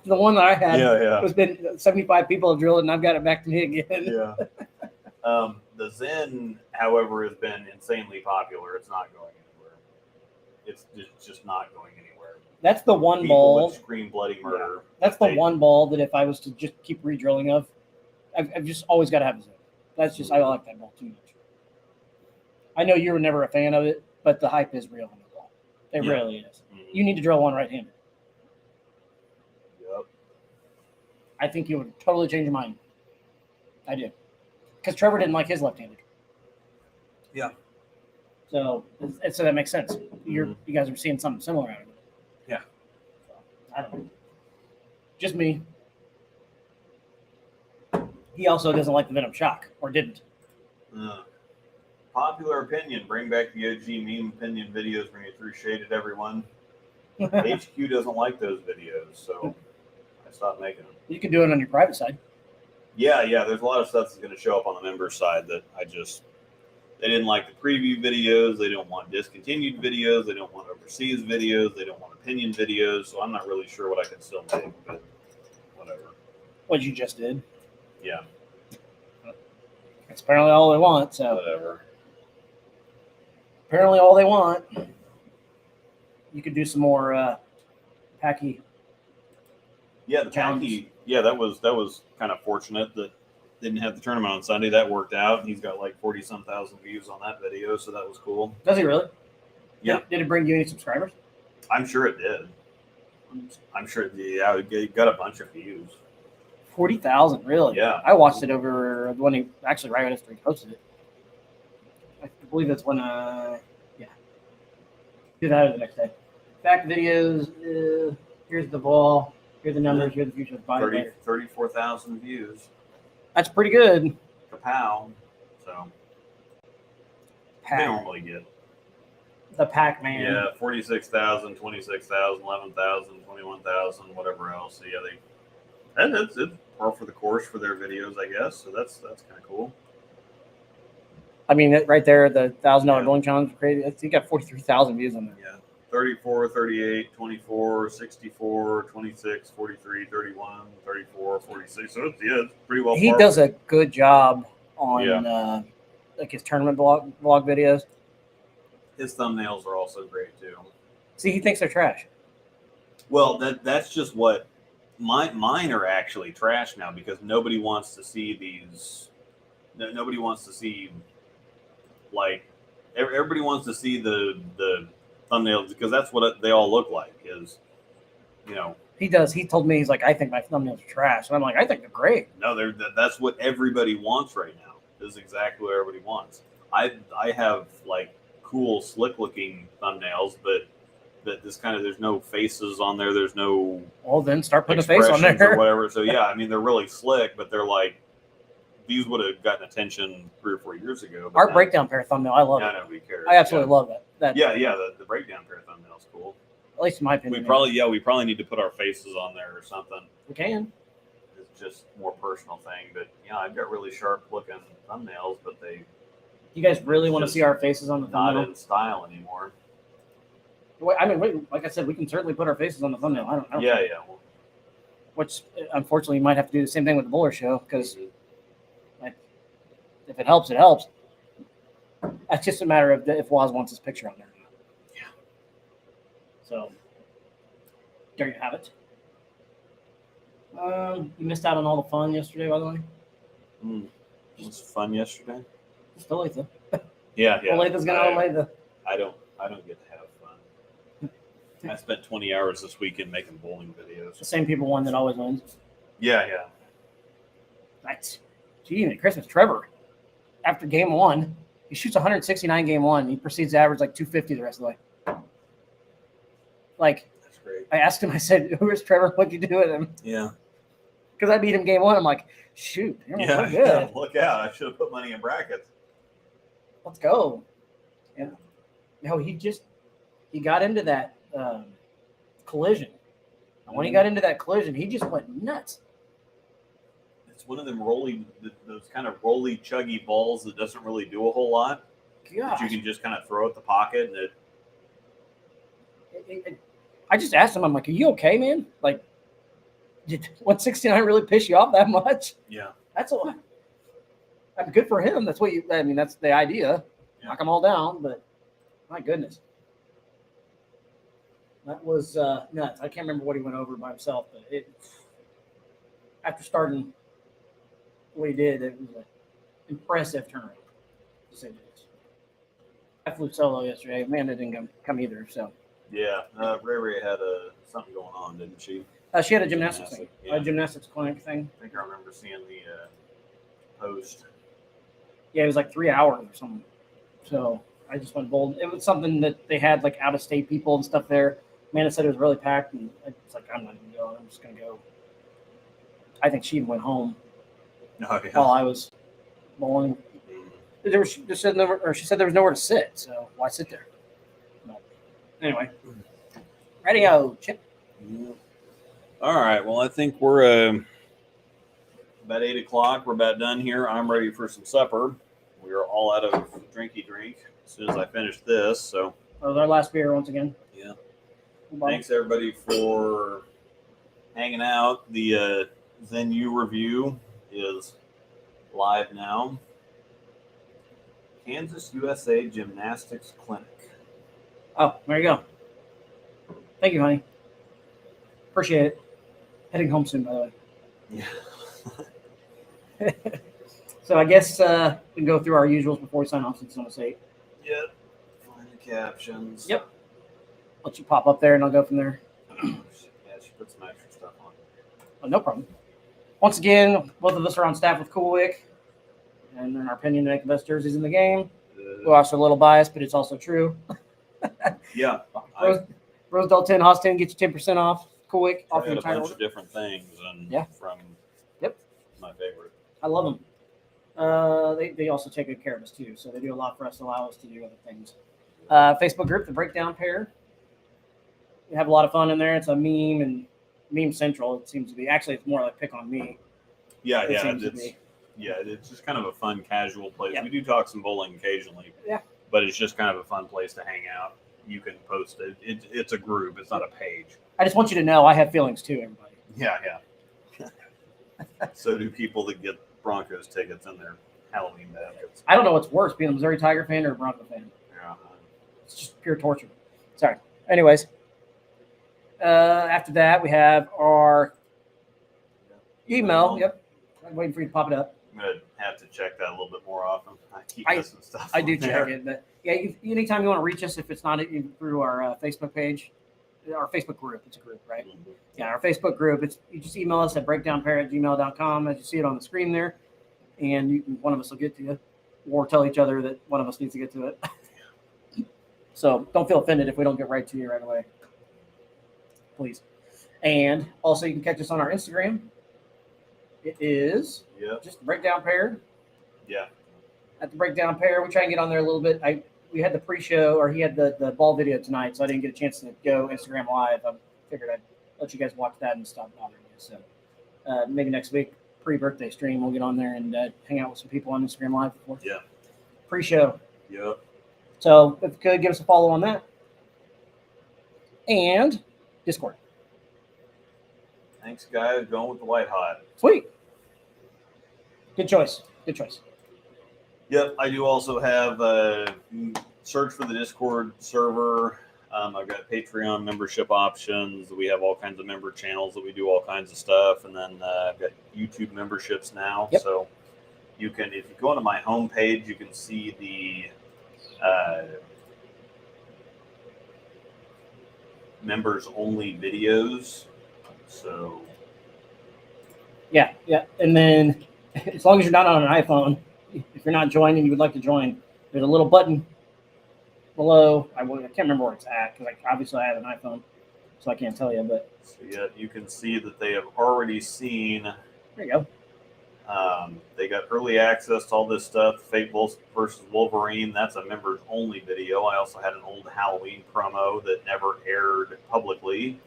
the one that I had. Yeah. Has been 75 people have drilled it, and I've got it back to me again. Yeah. The Zen, however, has been insanely popular. It's not going anywhere. It's just not going anywhere. That's the one People ball. would scream bloody murder. Yeah. That's the one ball that if I was to just keep re-drilling of, I've just always got to have a Zen. That's just, I like that ball too much. I know you were never a fan of it, but the hype is real on the ball. It really is. Mm-hmm. You need to drill one right-handed. Yep. I think you would totally change your mind. I do. Because Trevor didn't like his left-handed. Yeah. So that makes sense. You guys are seeing something similar out of it. Yeah. So, I don't know. Just me. He also doesn't like the Venom Shock, or didn't. Popular opinion. Bring back the OG meme opinion videos when you threw shade at everyone. HQ doesn't like those videos, so I stopped making them. You can do it on your private side. Yeah. There's a lot of stuff that's going to show up on the member side that they didn't like the preview videos. They don't want discontinued videos. They don't want overseas videos. They don't want opinion videos. So I'm not really sure what I can still make, but whatever. What you just did. Yeah. That's apparently all they want. So whatever. Apparently all they want. You could do some more Packy. Yeah, the Packy. Yeah, that was kind of fortunate that didn't have the tournament on Sunday. That worked out. He's got like 40-some thousand views on that video, so that was cool. Does he really? Yeah. Did it bring you any subscribers? I'm sure it did. I'm sure it got a bunch of views. 40,000, really? Yeah. I watched it over the one he actually right after he posted it. I believe that's when did that the next day. Fact videos, here's the ball, here's the numbers, here's the future of the body. 34,000 views. That's pretty good. Kapow. So they normally get the Pac-Man. Yeah, 46,000, 26,000, 11,000, 21,000, whatever else. So yeah, it's par for the course for their videos, I guess. So that's kind of cool. I mean, right there, the $1,000 bowling challenge, crazy. You got 43,000 views on there. Yeah, 34, 38, 24, 64, 26, 43, 31, 34, 46. So it's pretty well. He does a good job on like his tournament vlog videos. His thumbnails are also great too. See, he thinks they're trash. Well, that's just what mine are actually trash now because nobody wants to see these. Nobody wants to see everybody wants to see the thumbnails because that's what they all look like. He does. He told me he's like, I think my thumbnails are trash, and I'm like, I think they're great. No, that's what everybody wants right now. This is exactly what everybody wants. I have like cool, slick-looking thumbnails, but this kind of there's no faces on there. There's no. Well, then start putting a face on there or whatever. So yeah, I mean they're really slick, but they're like these would have gotten attention 3 or 4 years ago. Our breakdown pair thumbnail, I love it. Nobody cares. I absolutely love that. The breakdown pair thumbnail is cool. At least in my opinion. We probably need to put our faces on there or something. We can. It's just more personal thing, but I've got really sharp looking thumbnails, but they. You guys really want to see our faces on the thumbnail? Not in style anymore. Like I said, we can certainly put our faces on the thumbnail. I don't. Yeah. Which, unfortunately, you might have to do the same thing with the bowler show because if it helps, it helps. That's just a matter of if Waz wants his picture on there. Yeah. So, there you have it. You missed out on all the fun yesterday, by the way. It was fun yesterday. Still Olathe. Yeah. Olathe going to Olathe. I don't get to have fun. I spent 20 hours this weekend making bowling videos. The same people won that always wins. Yeah. That's Christmas. Trevor, after game 1, he shoots 169 game 1. He proceeds to average like 250 the rest of the way. That's great. I asked him, I said, who is Trevor? What'd you do with him? Yeah. Because I beat him game 1. I'm like, shoot, you're good. Look out. I should have put money in brackets. let's go. And no, he got into that collision. And when he got into that collision, he just went nuts. It's one of them those kind of rolly, chuggy balls that doesn't really do a whole lot. Gosh. That you can just kind of throw at the pocket. And I just asked him, I'm like, are you okay, man? Like, did 169 really piss you off that much? Yeah. That's a lot. I mean, good for him. That's that's the idea. Yeah. Knock them all down, but my goodness. That was nuts. I can't remember what he went over by himself, but after starting what he did, it was an impressive turnaround, to say the least. I flew solo yesterday. Amanda didn't come either, so. Yeah, Ray Ray had something going on, didn't she? She had a gymnastics thing, yeah. a gymnastics clinic thing. I think I remember seeing the post. Yeah, it was like 3 hours or something. So I just went bold. It was something that they had like out-of-state people and stuff there. Amanda said it was really packed, and it's like, I'm not even going. I'm just going to go. I think she even went home while I was bowling. She said there was nowhere to sit, so why sit there? But anyway, radio Chip. Yeah. All right. Well, I think we're about 8 o'clock. We're about done here. I'm ready for some supper. We are all out of drinky drink as soon as I finish this. So that was our last beer once again. Yeah. Thanks everybody for hanging out. The Zen U review is live now. Kansas USA Gymnastics Clinic. Oh, there you go. Thank you, honey. Appreciate it. Heading home soon, by the way. Yeah. So I guess we can go through our usuals before we sign off since it's almost 8. Yep. Find the captions. Yep. Let you pop up there and I'll go from there. Yeah, she put some extra stuff on. Oh, no problem. Once again, both of us are on staff with Coolwick. And in our opinion, they make the best jerseys in the game. We're also a little biased, but it's also true. Yeah. Rosedale 10, Haas 10, get you 10% off. Coolwick, off Tried your a entire bunch order. of different things, and from my favorite. I love them. They also take good care of us too, so they do a lot for us, allow us to do other things. Facebook group, the Breakdown Pair. We have a lot of fun in there. It's a meme and meme central. It seems to be. Actually, it's more like pick on me. Yeah, it's just kind of a fun, casual place. Yeah. We do talk some bowling occasionally. Yeah. But it's just kind of a fun place to hang out. You can post it. It's a group. It's not a page. I just want you to know I have feelings too, everybody. Yeah. So do people that get Broncos tickets in their Halloween baskets. I don't know what's worse, being a Missouri Tiger fan or a Bronco fan. Yeah. It's just pure torture. Sorry. Anyways, after that, we have our email. Yep. I'm waiting for you to pop it up. I'm going to have to check that a little bit more often. I keep missing stuff. I do on check there. it. But yeah, anytime you want to reach us, if it's not through our Facebook page, our Facebook group, it's a group, right? Mm-hmm. Yeah, our Facebook group, you just email us at breakdownpair@gmail.com as you see it on the screen there. And one of us will get to you, or tell each other that one of us needs to get to it. So don't feel offended if we don't get right to you right away. Please. And also you can catch us on our Instagram. It is just Breakdown Pair. Yeah. At the Breakdown Pair, we try and get on there a little bit. We had the pre-show, or he had the ball video tonight, so I didn't get a chance to go Instagram live. I figured I'd let you guys watch that and stop bothering you. So maybe next week, pre-birthday stream, we'll get on there and hang out with some people on Instagram live before. Yeah. Pre-show. Yep. So if you could, give us a follow on that. And Discord. Thanks, guys. Going with the white hot. Sweet. Good choice. Yep, I do also have search for the Discord server. I've got Patreon membership options. We have all kinds of member channels that we do all kinds of stuff, and then I've got YouTube memberships now. Yep. So you can, if you go onto my homepage, you can see the members only videos. So yeah, and then as long as you're not on an iPhone. If you're not joined and you would like to join, there's a little button below. I can't remember where it's at because obviously I have an iPhone, so I can't tell you. But so yeah, you can see that they have already seen. There you They got early access to all this stuff. Fate versus Wolverine, that's a members only video. I also had an old Halloween promo that never aired publicly.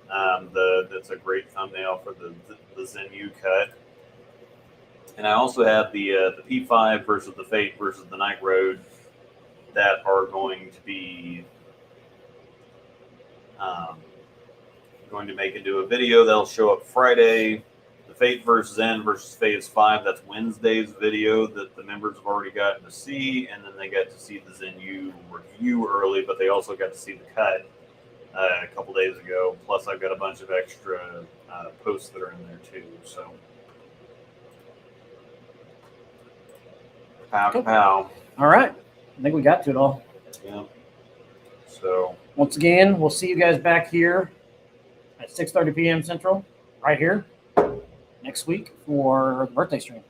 That's a great thumbnail for the Zen U cut. And I also have the P5 versus the Fate versus the Night Road that are going to be going to make into a video that'll show up Friday. The Fate versus Zen versus Phase 5, that's Wednesday's video that the members have already gotten to see, and then they got to see the Zen U review early, but they also got to see the cut a couple days ago. Plus, I've got a bunch of extra posts that are in there too. So, pow, Cool. pow. All right. I think we got to it all. Yeah. So, Once again, we'll see you guys back here at 6:30 p.m. Central, right here, next week for the birthday stream.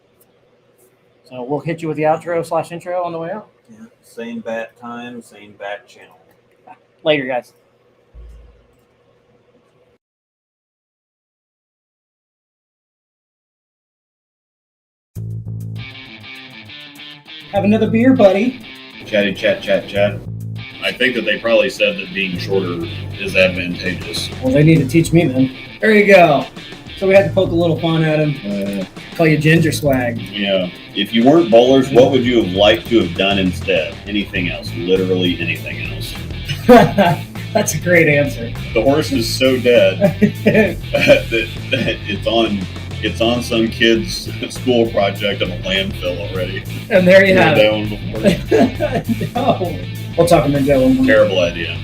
So we'll hit you with the outro/intro on the way out. yeah, same bat time, same bat channel. Later, guys. Have another beer, buddy. Chatty chat chat chat. I think that they probably said that being shorter is advantageous. Well, they need to teach me then. There you go. So we had to poke a little fun at him. Call you Ginger Swag. Yeah. If you weren't bowlers, what would you have liked to have done instead? Anything else? Literally anything else. That's a great answer. The horse is so dead that it's on some kid's school project of a landfill already. And there you have That one before. it. No. We'll talk about that one more. Terrible idea.